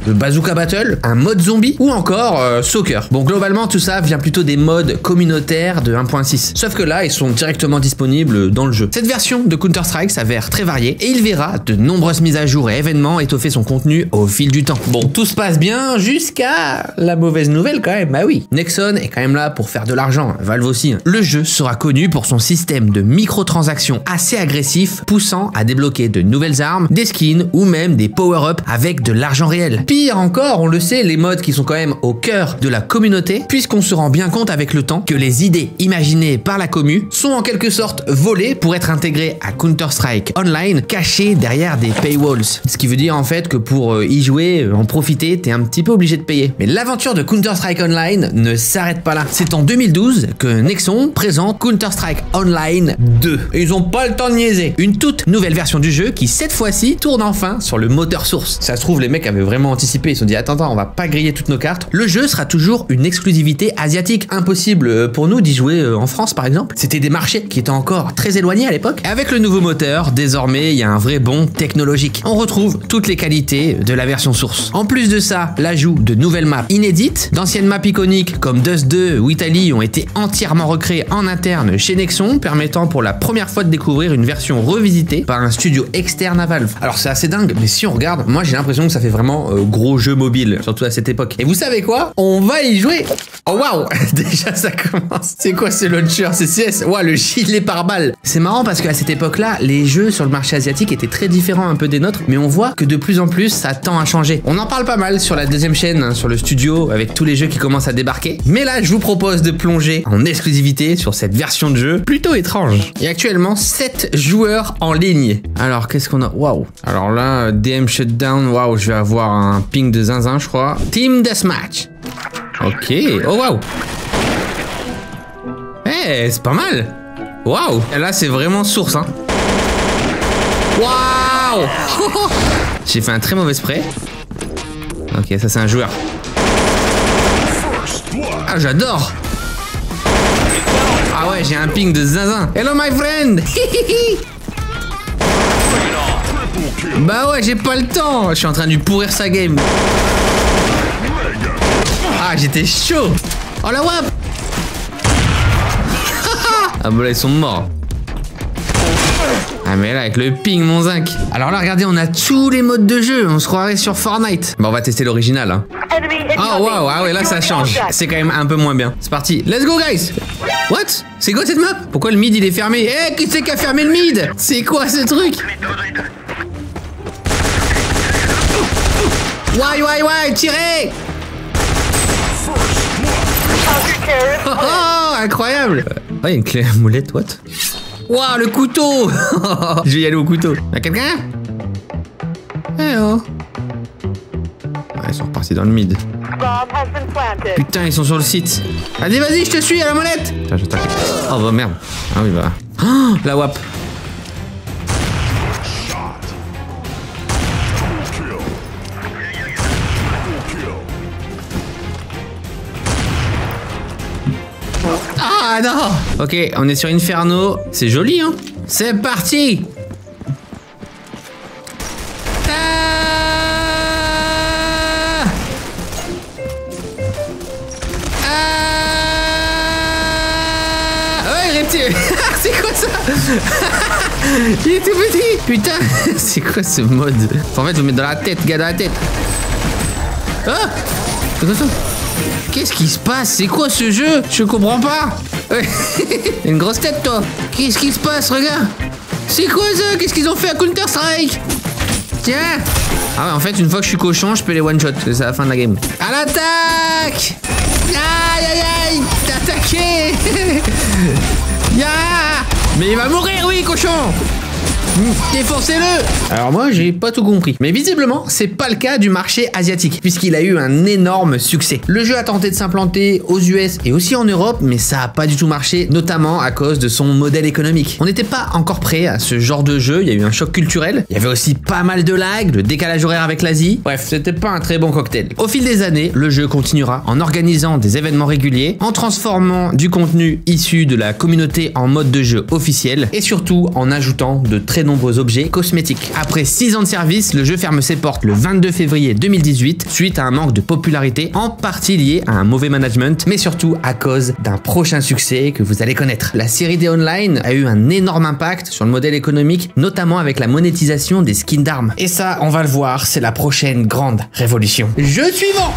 Le Bazooka Battle, un mode zombie ou encore Soccer. Bon, globalement, tout ça vient plutôt des modes communautaires de 1.6. Sauf que là, ils sont directement disponibles dans le jeu. Cette version de Counter-Strike s'avère très variée et il verra de nombreuses mises à jour et événements étoffer son contenu au fil du temps. Bon, tout se passe bien jusqu'à la mauvaise nouvelle quand même. Bah oui, Nexon est quand même là pour faire de l'argent, Valve aussi. Le jeu sera connu pour son système de microtransactions assez agressif, poussant à débloquer de nouvelles armes, des skins ou même des power-ups avec de l'argent réel. pire encore, on le sait, les mods qui sont quand même au cœur de la communauté, puisqu'on se rend bien compte avec le temps que les idées imaginées par la commu sont en quelque sorte volées pour être intégrées à Counter-Strike Online, cachées derrière des paywalls. Ce qui veut dire en fait que pour y jouer, en profiter, t'es un petit peu obligé de payer. Mais l'aventure de Counter-Strike Online ne s'arrête pas là. C'est en 2012 que Nexon présente Counter-Strike Online 2. Et ils ont pas le temps de niaiser. Une toute nouvelle version du jeu qui cette fois-ci tourne enfin sur le moteur source. Ça se trouve, les mecs avaient vraiment anticipé. Ils se sont dit attends, on va pas griller toutes nos cartes. Le jeu sera toujours une exclusivité asiatique. Impossible pour nous d'y jouer en France par exemple. C'était des marchés qui étaient encore très éloignés à l'époque. Avec le nouveau moteur, désormais il y a un vrai bond technologique. On retrouve toutes les qualités de la version source. En plus de ça, l'ajout de nouvelles maps inédites, d'anciennes maps iconiques comme Dust 2 ou Italy ont été entièrement recréées en interne chez Nexon, permettant pour la première fois de découvrir une version revisitée par un studio externe à Valve. Alors c'est assez dingue, mais si on regarde, moi j'ai l'impression que ça fait vraiment gros jeu mobile, surtout à cette époque. Et vous savez quoi? On va y jouer. Oh waouh, déjà ça commence. C'est quoi ce launcher? C'est CS? Ouah, le gilet pare-balles. C'est marrant parce qu'à cette époque-là, les jeux sur le marché asiatique étaient très différents un peu des nôtres, mais on voit que de plus en plus ça tend à changer. On en parle pas mal sur la deuxième chaîne, hein, sur le studio, avec tous les jeux qui commencent à débarquer. Mais là, je vous propose de plonger en exclusivité sur cette version de jeu plutôt étrange. Il y a actuellement 7 joueurs en ligne. Alors, qu'est-ce qu'on a? Waouh. Alors là, DM Shutdown, waouh, je vais avoir un ping de zinzin, je crois. Team Deathmatch. Ok. Oh, waouh. Eh, c'est pas mal. Waouh. Là, c'est vraiment source, hein. Waouh. J'ai fait un très mauvais spray. Ok, ça c'est un joueur. Ah, j'adore. Ah ouais, j'ai un ping de zinzin. Hello my friend. Bah ouais, j'ai pas le temps. Je suis en train de lui pourrir sa game. Ah, j'étais chaud. Oh la wap. Ah bah là, ils sont morts. Ah mais là avec le ping mon zinc. Alors là regardez, on a tous les modes de jeu. On se croirait sur Fortnite. Bah on va tester l'original hein. Oh waouh, ah ouais là ça change. C'est quand même un peu moins bien. C'est parti, let's go guys. What? C'est quoi cette map? Pourquoi le mid il est fermé? Eh, qui c'est qui a fermé le mid? C'est quoi ce truc? Ouais, tirez. Oh, incroyable. Oh, il y a une clé à molette, what? Waouh, le couteau. Je vais y aller au couteau. Y'a quelqu'un? Eh oh. Ouais, ils sont repartis dans le mid. Putain, ils sont sur le site. Allez, vas-y, je te suis à la molette. Putain, je t'inquiète. Oh bah merde. Ah oui, bah. Oh, la wap. Ah non. Ok, on est sur Inferno. C'est joli, hein. C'est parti. C'est quoi ça? Il est tout petit. Putain, c'est quoi ce mode? Faut en fait vous mettre dans la tête, gars, dans la tête. Ah, c'est quoi ça? Qu'est-ce qui se passe? C'est quoi ce jeu? Je comprends pas. Une grosse tête toi. Qu'est-ce qui se passe? Regarde. C'est quoi ça? Qu'est-ce qu'ils ont fait à Counter-Strike? Tiens. Ah ouais, en fait une fois que je suis cochon, je peux les one-shot, parce que c'est la fin de la game. À l'attaque. Aïe aïe aïe. T'as attaqué. Ya. Mais il va mourir, oui, cochon. Défoncez-le. Alors moi j'ai pas tout compris, mais visiblement c'est pas le cas du marché asiatique puisqu'il a eu un énorme succès. Le jeu a tenté de s'implanter aux US et aussi en Europe, mais ça a pas du tout marché, notamment à cause de son modèle économique. On n'était pas encore prêt à ce genre de jeu, il y a eu un choc culturel, il y avait aussi pas mal de lag, de décalage horaire avec l'Asie, bref c'était pas un très bon cocktail. Au fil des années, le jeu continuera en organisant des événements réguliers, en transformant du contenu issu de la communauté en mode de jeu officiel et surtout en ajoutant de très nombreux objets cosmétiques. Après 6 ans de service, le jeu ferme ses portes le 22 février 2018 suite à un manque de popularité, en partie lié à un mauvais management, mais surtout à cause d'un prochain succès que vous allez connaître. La série D Online a eu un énorme impact sur le modèle économique, notamment avec la monétisation des skins d'armes. Et ça, on va le voir, c'est la prochaine grande révolution. Jeu suivant!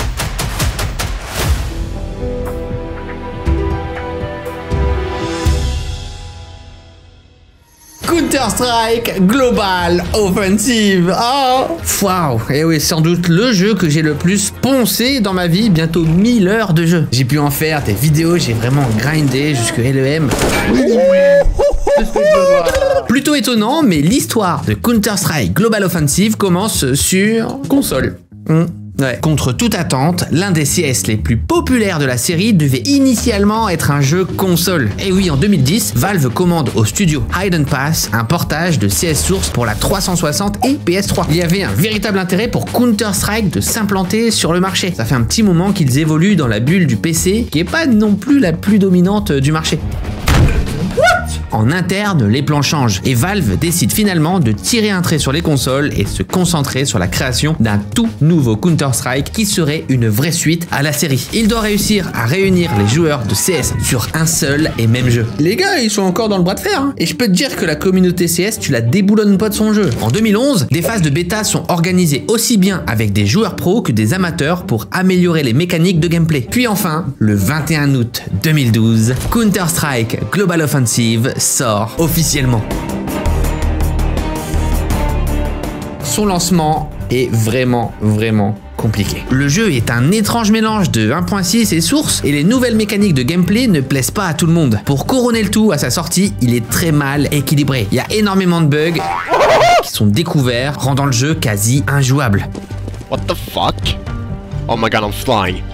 Counter-Strike Global Offensive. Oh, waouh. Et oui, sans doute le jeu que j'ai le plus poncé dans ma vie, bientôt 1000 heures de jeu. J'ai pu en faire des vidéos, j'ai vraiment grindé jusque LEM. Plutôt étonnant, mais l'histoire de Counter-Strike Global Offensive commence sur console. Ouais. Contre toute attente, l'un des CS les plus populaires de la série devait initialement être un jeu console. Et oui, en 2010, Valve commande au studio Hidden Pass un portage de CS Source pour la 360 et PS3. Il y avait un véritable intérêt pour Counter-Strike de s'implanter sur le marché. Ça fait un petit moment qu'ils évoluent dans la bulle du PC, qui est pas non plus la plus dominante du marché. En interne, les plans changent et Valve décide finalement de tirer un trait sur les consoles et se concentrer sur la création d'un tout nouveau Counter-Strike qui serait une vraie suite à la série. Il doit réussir à réunir les joueurs de CS sur un seul et même jeu. Les gars, ils sont encore dans le bras de fer, hein. Et je peux te dire que la communauté CS, tu la déboulonnes pas de son jeu. En 2011, des phases de bêta sont organisées aussi bien avec des joueurs pros que des amateurs pour améliorer les mécaniques de gameplay. Puis enfin, le 21 août 2012, Counter-Strike Global Offensive sort officiellement. Son lancement est vraiment compliqué. Le jeu est un étrange mélange de 1.6 et source et les nouvelles mécaniques de gameplay ne plaisent pas à tout le monde. Pour couronner le tout à sa sortie, il est très mal équilibré. Il y a énormément de bugs qui sont découverts, rendant le jeu quasi injouable. What the fuck? Oh my god, I'm flying.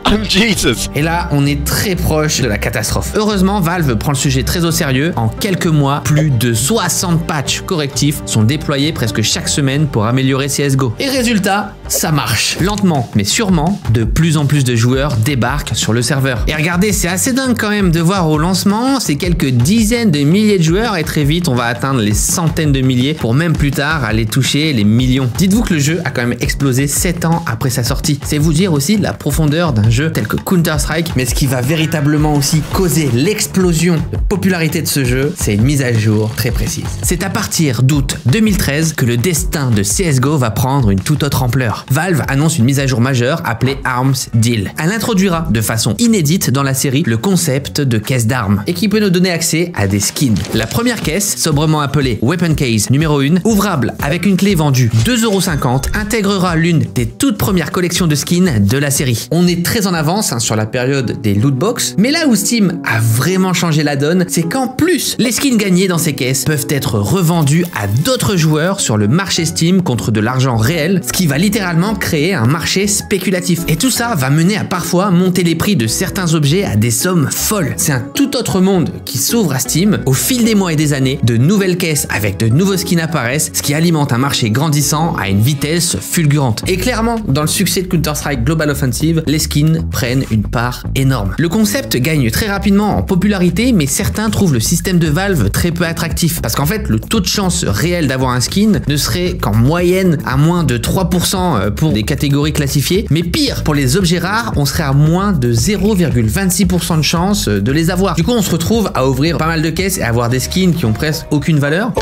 I'm Jesus. Et là, on est très proche de la catastrophe. Heureusement, Valve prend le sujet très au sérieux. En quelques mois, plus de 60 patchs correctifs sont déployés presque chaque semaine pour améliorer CSGO. Et résultat, ça marche. Lentement, mais sûrement, de plus en plus de joueurs débarquent sur le serveur. Et regardez, c'est assez dingue quand même de voir au lancement, c'est quelques dizaines de milliers de joueurs et très vite, on va atteindre les centaines de milliers pour même plus tard aller toucher les millions. Dites-vous que le jeu a quand même explosé 7 ans après sa sortie. C'est vous dire aussi la profondeur d'un jeu tel que Counter-Strike, mais ce qui va véritablement aussi causer l'explosion de popularité de ce jeu, c'est une mise à jour très précise. C'est à partir d'août 2013 que le destin de CSGO va prendre une toute autre ampleur. Valve annonce une mise à jour majeure appelée Arms Deal. Elle introduira de façon inédite dans la série le concept de caisse d'armes et qui peut nous donner accès à des skins. La première caisse, sobrement appelée Weapon Case numéro 1, ouvrable avec une clé vendue 2,50 €, intégrera l'une des toutes premières collections de skins de la série. On est très en avance sur la période des lootbox, mais là où Steam a vraiment changé la donne, c'est qu'en plus, les skins gagnés dans ces caisses peuvent être revendus à d'autres joueurs sur le marché Steam contre de l'argent réel, ce qui va littéralement créer un marché spéculatif. Et tout ça va mener à parfois monter les prix de certains objets à des sommes folles. C'est un tout autre monde qui s'ouvre à Steam. Au fil des mois et des années, de nouvelles caisses avec de nouveaux skins apparaissent, ce qui alimente un marché grandissant à une vitesse fulgurante. Et clairement, dans le succès de Counter-Strike Global Offensive, les skins prennent une part énorme. Le concept gagne très rapidement en popularité, mais certains trouvent le système de Valve très peu attractif. Parce qu'en fait, le taux de chance réel d'avoir un skin ne serait qu'en moyenne à moins de 3% pour des catégories classifiées. Mais pire, pour les objets rares, on serait à moins de 0,26% de chance de les avoir. Du coup, on se retrouve à ouvrir pas mal de caisses et à avoir des skins qui ont presque aucune valeur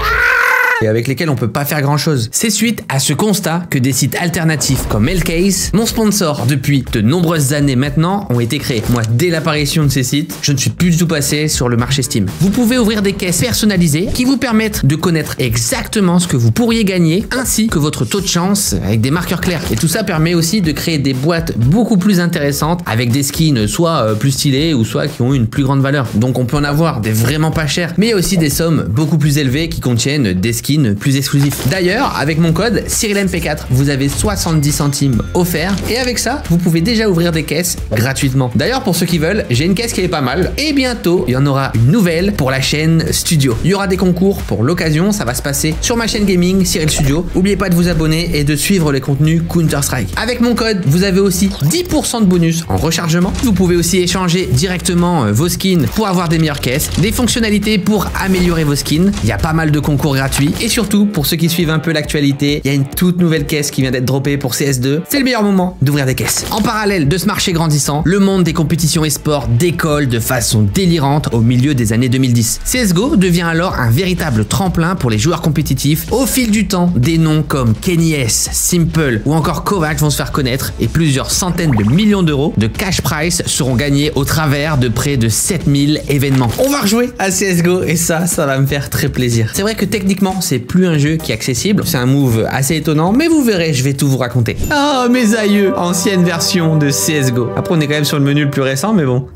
et avec lesquels on peut pas faire grand chose. C'est suite à ce constat que des sites alternatifs comme Hellcase, mon sponsor depuis de nombreuses années maintenant, ont été créés. Moi, dès l'apparition de ces sites, je ne suis plus du tout passé sur le marché Steam. Vous pouvez ouvrir des caisses personnalisées qui vous permettent de connaître exactement ce que vous pourriez gagner, ainsi que votre taux de chance avec des marqueurs clairs. Et tout ça permet aussi de créer des boîtes beaucoup plus intéressantes avec des skins soit plus stylés ou soit qui ont une plus grande valeur. Donc on peut en avoir des vraiment pas chers, mais il y a aussi des sommes beaucoup plus élevées qui contiennent des skins plus exclusifs. D'ailleurs, avec mon code CyrilMP4, vous avez 70 centimes offerts et avec ça, vous pouvez déjà ouvrir des caisses gratuitement. D'ailleurs, pour ceux qui veulent, j'ai une caisse qui est pas mal et bientôt, il y en aura une nouvelle pour la chaîne Studio. Il y aura des concours pour l'occasion, ça va se passer sur ma chaîne gaming Cyril Studio. N'oubliez pas de vous abonner et de suivre les contenus Counter-Strike. Avec mon code, vous avez aussi 10% de bonus en rechargement. Vous pouvez aussi échanger directement vos skins pour avoir des meilleures caisses, des fonctionnalités pour améliorer vos skins. Il y a pas mal de concours gratuits Et surtout, pour ceux qui suivent un peu l'actualité, il y a une toute nouvelle caisse qui vient d'être droppée pour CS2. C'est le meilleur moment d'ouvrir des caisses. En parallèle de ce marché grandissant, le monde des compétitions e-sport décolle de façon délirante au milieu des années 2010. CSGO devient alors un véritable tremplin pour les joueurs compétitifs. Au fil du temps, des noms comme Kenny S, Simple ou encore Kovac vont se faire connaître et plusieurs centaines de millions d'euros de cash prize seront gagnés au travers de près de 7000 événements. On va rejouer à CSGO et ça va me faire très plaisir. C'est vrai que techniquement, c'est plus un jeu qui est accessible. C'est un move assez étonnant, mais vous verrez, je vais tout vous raconter. Oh, mes aïeux, ancienne version de CSGO. Après, on est quand même sur le menu le plus récent, mais bon.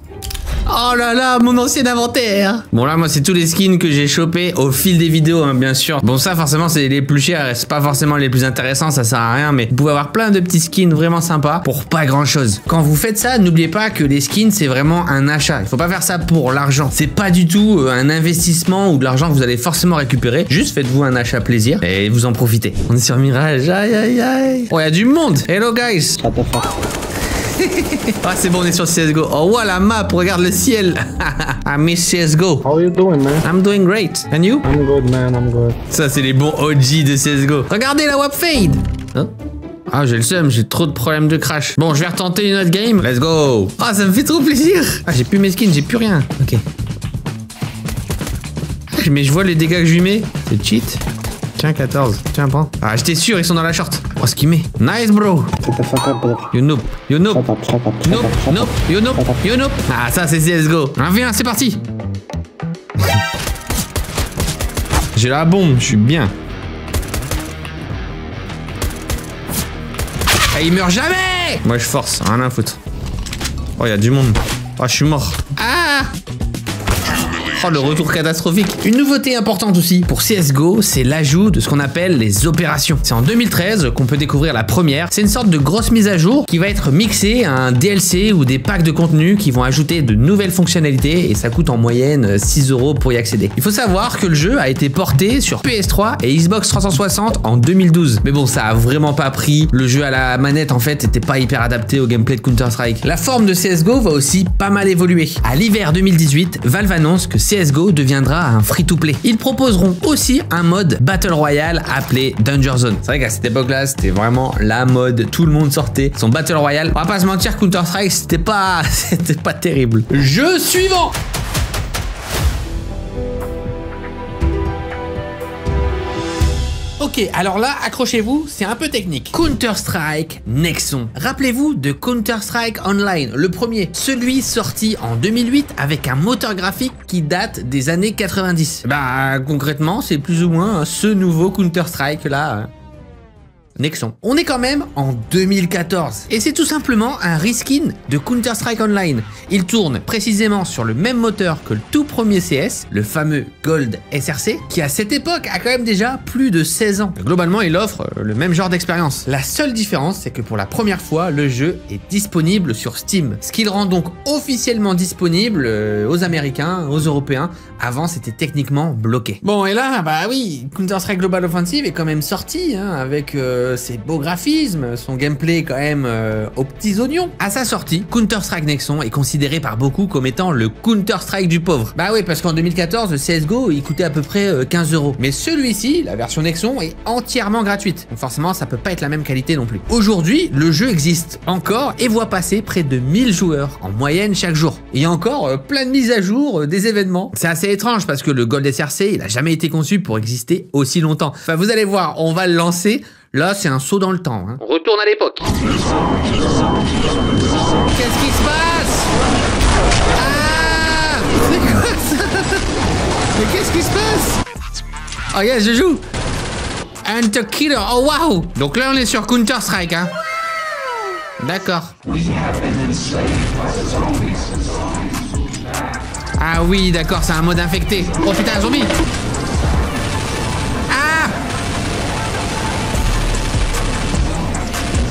Oh là là, mon ancien inventaire. Bon là, moi, c'est tous les skins que j'ai chopés au fil des vidéos, hein, bien sûr. Bon, ça, forcément, c'est les plus chers. C'est pas forcément les plus intéressants, ça sert à rien. Mais vous pouvez avoir plein de petits skins vraiment sympas pour pas grand chose. Quand vous faites ça, n'oubliez pas que les skins, c'est vraiment un achat. Il faut pas faire ça pour l'argent. C'est pas du tout un investissement ou de l'argent que vous allez forcément récupérer. Juste faites-vous un achat plaisir et vous en profitez. On est sur Mirage. Aïe, aïe, aïe. Oh, il y a du monde. Hello, guys. Ah, c'est bon, on est sur CSGO. Oh, voilà la map, regarde le ciel. I miss CSGO. How you doing, man? I'm doing great. And you? I'm good, man, I'm good. Ça, c'est les bons OG de CSGO. Regardez la wap fade. Hein? Ah, j'ai le seum, j'ai trop de problèmes de crash. Bon, je vais retenter une autre game. Let's go. Ah, ça me fait trop plaisir. Ah, j'ai plus mes skins, j'ai plus rien. Ok. Mais je vois les dégâts que je lui mets. C'est cheat. Tiens, 14. Tiens, prends. Ah, j'étais sûr, ils sont dans la short. Oh, ce qu'il met. Nice, bro. You noob. You noob. Noob. Noob. You noob. You noob. Ah, ça, c'est CSGO. 1v1, c'est parti. J'ai la bombe, je suis bien. Ah, il meurt jamais. Moi, je force. Rien à foutre. Oh, il y a du monde. Oh, je suis mort. Ah! Oh, le retour catastrophique. Une nouveauté importante aussi pour CSGO, c'est l'ajout de ce qu'on appelle les opérations. C'est en 2013 qu'on peut découvrir la première. C'est une sorte de grosse mise à jour qui va être mixée à un DLC ou des packs de contenu qui vont ajouter de nouvelles fonctionnalités et ça coûte en moyenne 6 € pour y accéder. Il faut savoir que le jeu a été porté sur PS3 et Xbox 360 en 2012. Mais bon, ça a vraiment pas pris. Le jeu à la manette, en fait, était pas hyper adapté au gameplay de Counter-Strike. La forme de CSGO va aussi pas mal évoluer. À l'hiver 2018, Valve annonce que CSGO deviendra un free-to-play. Ils proposeront aussi un mode Battle Royale appelé Danger Zone. C'est vrai qu'à cette époque-là, c'était vraiment la mode. Tout le monde sortait son Battle Royale. On va pas se mentir, Counter-Strike, c'était pas terrible. Jeu suivant. Ok, alors là, accrochez-vous, c'est un peu technique. Counter-Strike Nexon. Rappelez-vous de Counter-Strike Online, le premier, celui sorti en 2008 avec un moteur graphique qui date des années 90. Bah, concrètement, c'est plus ou moins ce nouveau Counter-Strike là. Nexon. On est quand même en 2014 et c'est tout simplement un reskin de Counter-Strike Online. Il tourne précisément sur le même moteur que le tout premier CS, le fameux Gold SRC, qui à cette époque a quand même déjà plus de 16 ans. Globalement, il offre le même genre d'expérience. La seule différence, c'est que pour la première fois, le jeu est disponible sur Steam, ce qui le rend donc officiellement disponible aux Américains, aux Européens. Avant, c'était techniquement bloqué. Bon, et là, bah oui, Counter-Strike Global Offensive est quand même sorti, hein, avec ses beaux graphismes, son gameplay quand même aux petits oignons. À sa sortie, Counter-Strike Nexon est considéré par beaucoup comme étant le Counter-Strike du pauvre. Bah oui, parce qu'en 2014, le CSGO, il coûtait à peu près 15 €. Mais celui-ci, la version Nexon, est entièrement gratuite. Donc forcément, ça peut pas être la même qualité non plus. Aujourd'hui, le jeu existe encore et voit passer près de 1000 joueurs en moyenne chaque jour. Il y a encore plein de mises à jour, des événements. C'est assez étrange parce que le Gold SRC, il a jamais été conçu pour exister aussi longtemps. Enfin, vous allez voir, on va le lancer. Là, c'est un saut dans le temps. Hein. On retourne à l'époque. Qu'est-ce qui se passe? Ah! C'est quoi ça? Mais qu'est-ce qui se passe? Oh yes, je joue. Hunter Killer. Oh waouh! Donc là, on est sur Counter-Strike. Hein. D'accord. Ah oui, d'accord, c'est un mode infecté. Oh putain, un zombie! Ah!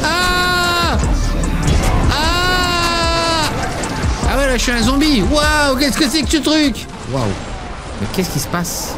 Ah! Ah! Ah ouais, là, je suis un zombie. Waouh, qu'est-ce que c'est que ce truc? Waouh. Mais qu'est-ce qui se passe?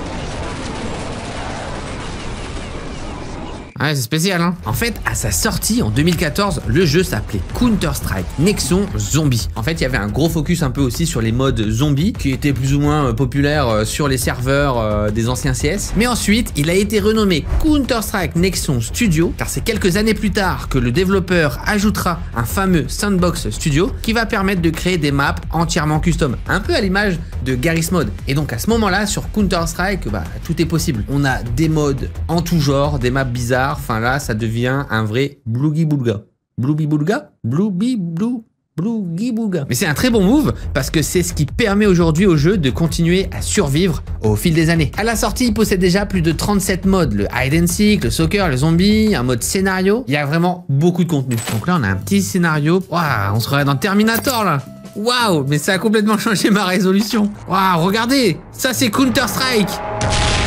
Ouais, c'est spécial, hein. En fait, à sa sortie en 2014, le jeu s'appelait Counter-Strike Nexon Zombie. En fait, il y avait un gros focus un peu aussi sur les modes zombies, qui étaient plus ou moins populaires sur les serveurs des anciens CS. Mais ensuite, il a été renommé Counter-Strike Nexon Studio, car c'est quelques années plus tard que le développeur ajoutera un fameux Sandbox Studio qui va permettre de créer des maps entièrement custom, un peu à l'image de Garry's Mod. Et donc à ce moment-là, sur Counter-Strike, bah, tout est possible. On a des modes en tout genre, des maps bizarres. Enfin là, ça devient un vrai Bloogie-Boulga. Bloogie-Boulga? Bloogie-Boulga. Mais c'est un très bon move parce que c'est ce qui permet aujourd'hui au jeu de continuer à survivre au fil des années. À la sortie, il possède déjà plus de 37 modes. Le hide and seek, le soccer, le zombie, un mode scénario. Il y a vraiment beaucoup de contenu. Donc là, on a un petit scénario. Waouh, on se croirait dans Terminator là. Waouh, mais ça a complètement changé ma résolution. Waouh, regardez, ça c'est Counter-Strike.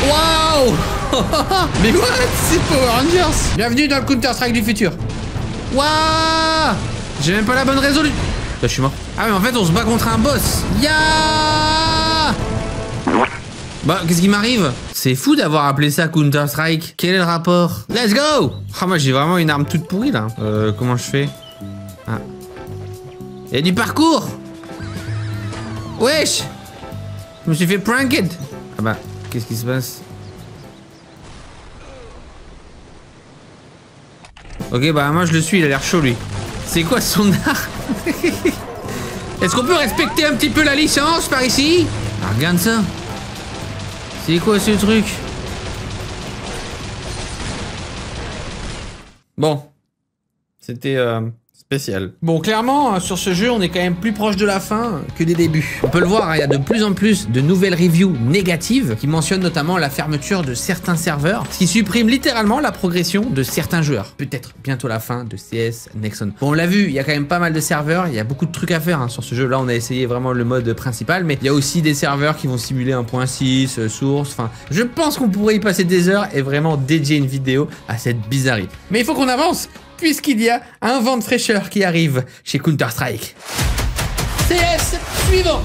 Waouh. Mais what? C'est Power Rangers. Bienvenue dans le Counter-Strike du futur. Waouh. J'ai même pas la bonne résolution. Là, je suis mort. Ah mais en fait, on se bat contre un boss. Ya. Bah, qu'est-ce qui m'arrive? C'est fou d'avoir appelé ça Counter-Strike. Quel est le rapport? Let's go. Ah, moi, j'ai vraiment une arme toute pourrie, là. Comment je fais? Ah. Il y a du parcours. Wesh. Je me suis fait pranked. Ah bah, qu'est-ce qui se passe? Ok, bah, moi, je le suis. Il a l'air chaud, lui. C'est quoi son art? Est-ce qu'on peut respecter un petit peu la licence par ici? Ah, regarde ça. C'est quoi ce truc? Bon. C'était spécial. Bon, clairement, sur ce jeu, on est quand même plus proche de la fin que des débuts. On peut le voir, il y a de plus en plus de nouvelles reviews négatives qui mentionnent notamment la fermeture de certains serveurs, ce qui supprime littéralement la progression de certains joueurs. Peut-être bientôt la fin de CS Nexon. Bon, on l'a vu, il y a quand même pas mal de serveurs, il y a beaucoup de trucs à faire sur ce jeu. Là, on a essayé vraiment le mode principal, mais il y a aussi des serveurs qui vont simuler 1.6, source, enfin, je pense qu'on pourrait y passer des heures et vraiment dédier une vidéo à cette bizarrerie. Mais il faut qu'on avance, puisqu'il y a un vent de fraîcheur qui arrive chez Counter-Strike. CS suivant.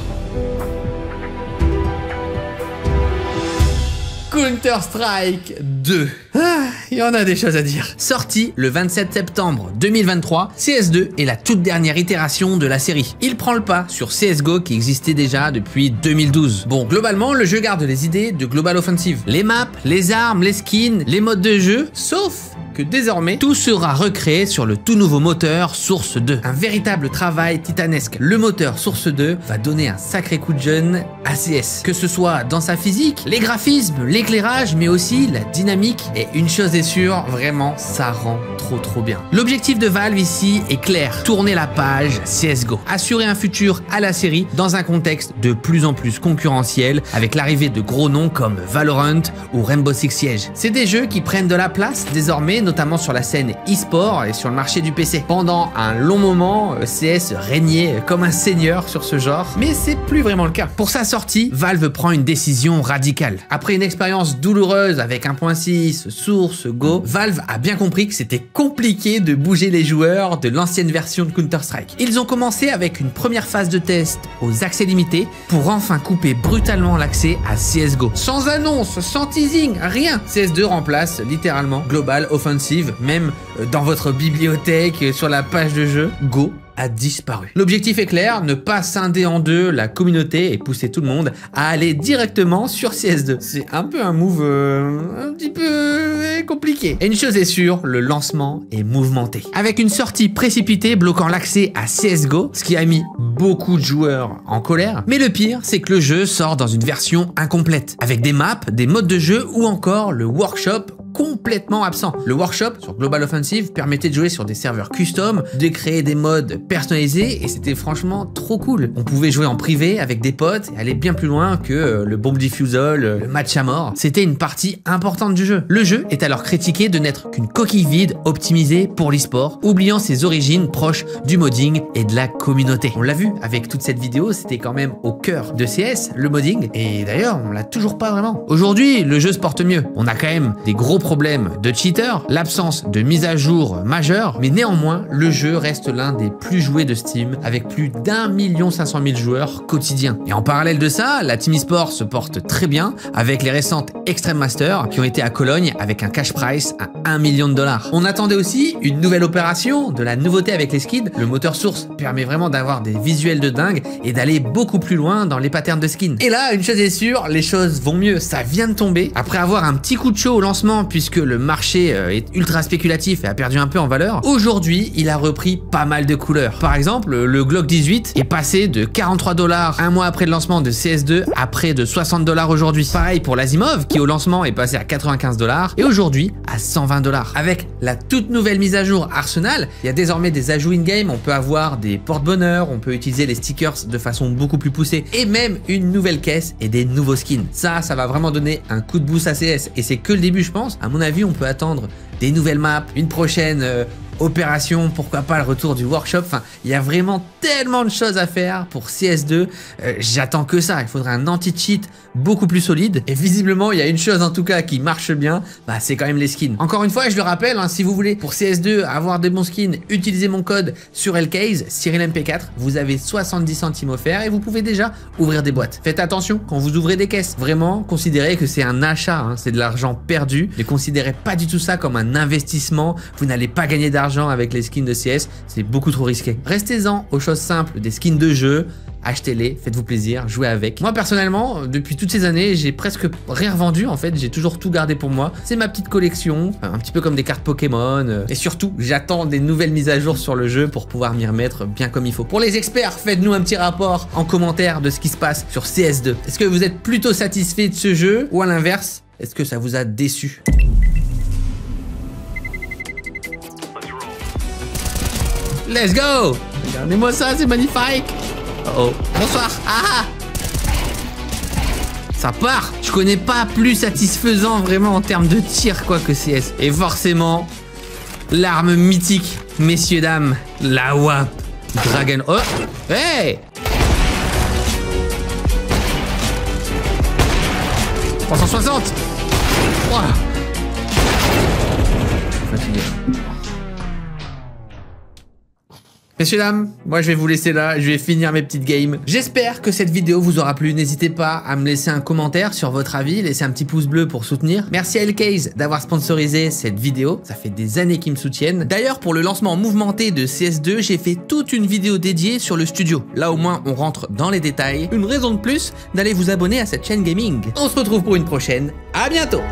Counter-Strike 2. Ah, il y en a des choses à dire. Sorti le 27 septembre 2023, CS2 est la toute dernière itération de la série. Il prend le pas sur CSGO qui existait déjà depuis 2012. Bon, globalement, le jeu garde les idées de Global Offensive. Les maps, les armes, les skins, les modes de jeu, sauf que désormais, tout sera recréé sur le tout nouveau moteur Source 2. Un véritable travail titanesque. Le moteur Source 2 va donner un sacré coup de jeune à CS. Que ce soit dans sa physique, les graphismes, l'éclairage, mais aussi la dynamique. Et une chose est sûre, vraiment, ça rend trop bien. L'objectif de Valve ici est clair. Tourner la page CSGO. Assurer un futur à la série dans un contexte de plus en plus concurrentiel avec l'arrivée de gros noms comme Valorant ou Rainbow Six Siege. C'est des jeux qui prennent de la place désormais, notamment sur la scène e-sport et sur le marché du PC. Pendant un long moment, CS régnait comme un seigneur sur ce genre, mais c'est plus vraiment le cas. Pour sa sortie, Valve prend une décision radicale. Après une expérience douloureuse avec 1.6, Source, Go, Valve a bien compris que c'était compliqué de bouger les joueurs de l'ancienne version de Counter-Strike. Ils ont commencé avec une première phase de test aux accès limités pour enfin couper brutalement l'accès à CSGO. Sans annonce, sans teasing, rien. CS2 remplace littéralement Global Offensive, même dans votre bibliothèque, sur la page de jeu, Go a disparu. L'objectif est clair, ne pas scinder en deux la communauté et pousser tout le monde à aller directement sur CS2. C'est un peu un move un petit peu compliqué. Et une chose est sûre, le lancement est mouvementé. Avec une sortie précipitée bloquant l'accès à CSGO, ce qui a mis beaucoup de joueurs en colère. Mais le pire, c'est que le jeu sort dans une version incomplète, avec des maps, des modes de jeu ou encore le workshop complètement absent. Le workshop sur Global Offensive permettait de jouer sur des serveurs custom, de créer des modes personnalisés et c'était franchement trop cool. On pouvait jouer en privé avec des potes et aller bien plus loin que le bomb diffusal, le match à mort. C'était une partie importante du jeu. Le jeu est alors critiqué de n'être qu'une coquille vide optimisée pour l'e-sport, oubliant ses origines proches du modding et de la communauté. On l'a vu avec toute cette vidéo, c'était quand même au cœur de CS, le modding, et d'ailleurs on l'a toujours pas vraiment. Aujourd'hui, le jeu se porte mieux. On a quand même des gros problème de cheater, l'absence de mise à jour majeure, mais néanmoins, le jeu reste l'un des plus joués de Steam, avec plus d'1 500 000 joueurs quotidiens. Et en parallèle de ça, la Team eSport se porte très bien, avec les récentes Extreme Masters, qui ont été à Cologne avec un cash price à 1 million de dollars. On attendait aussi une nouvelle opération, de la nouveauté avec les skins. Le moteur source permet vraiment d'avoir des visuels de dingue et d'aller beaucoup plus loin dans les patterns de skins. Et là, une chose est sûre, les choses vont mieux. Ça vient de tomber. Après avoir un petit coup de chaud au lancement, puisque le marché est ultra spéculatif et a perdu un peu en valeur, aujourd'hui, il a repris pas mal de couleurs. Par exemple, le Glock 18 est passé de 43 $ un mois après le lancement de CS2 à près de 60 $ aujourd'hui. Pareil pour l'Asimov, qui au lancement est passé à 95 $ et aujourd'hui à 120 $. Avec la toute nouvelle mise à jour Arsenal, il y a désormais des ajouts in-game, on peut avoir des porte-bonheur, on peut utiliser les stickers de façon beaucoup plus poussée et même une nouvelle caisse et des nouveaux skins. Ça va vraiment donner un coup de boost à CS et c'est que le début je pense. À mon avis, on peut attendre des nouvelles maps, une prochaine opération, pourquoi pas le retour du workshop. Enfin, il y a vraiment tellement de choses à faire pour CS2. J'attends que ça. Il faudrait un anti-cheat beaucoup plus solide. Et visiblement, il y a une chose en tout cas qui marche bien, c'est quand même les skins. Encore une fois, je le rappelle, si vous voulez pour CS2 avoir des bons skins, utilisez mon code sur Lcase, CyrilMP4. Vous avez 70 centimes offerts et vous pouvez déjà ouvrir des boîtes. Faites attention quand vous ouvrez des caisses. Vraiment, considérez que c'est un achat, c'est de l'argent perdu. Ne considérez pas du tout ça comme un investissement. Vous n'allez pas gagner d'argent avec les skins de CS, c'est beaucoup trop risqué. Restez-en aux choses simples des skins de jeu, achetez-les, faites-vous plaisir, jouez avec. Moi personnellement, depuis toutes ces années, j'ai presque rien revendu en fait, j'ai toujours tout gardé pour moi. C'est ma petite collection, un petit peu comme des cartes Pokémon. Et surtout, j'attends des nouvelles mises à jour sur le jeu pour pouvoir m'y remettre bien comme il faut. Pour les experts, faites-nous un petit rapport en commentaire de ce qui se passe sur CS2. Est-ce que vous êtes plutôt satisfait de ce jeu ou à l'inverse, est-ce que ça vous a déçu? Let's go! Regardez-moi ça, c'est magnifique! Oh, bonsoir! Ah! Ça part! Je connais pas plus satisfaisant vraiment en termes de tir quoi que CS. Et forcément, l'arme mythique, messieurs dames, la WAP Dragon. Oh! Hey! 360! Wow. Fatigué. Messieurs, dames, moi je vais vous laisser là, je vais finir mes petites games. J'espère que cette vidéo vous aura plu. N'hésitez pas à me laisser un commentaire sur votre avis, laissez un petit pouce bleu pour soutenir. Merci à Lcase d'avoir sponsorisé cette vidéo, ça fait des années qu'ils me soutiennent. D'ailleurs, pour le lancement mouvementé de CS2, j'ai fait toute une vidéo dédiée sur le studio. Là au moins, on rentre dans les détails. Une raison de plus d'aller vous abonner à cette chaîne gaming. On se retrouve pour une prochaine, à bientôt!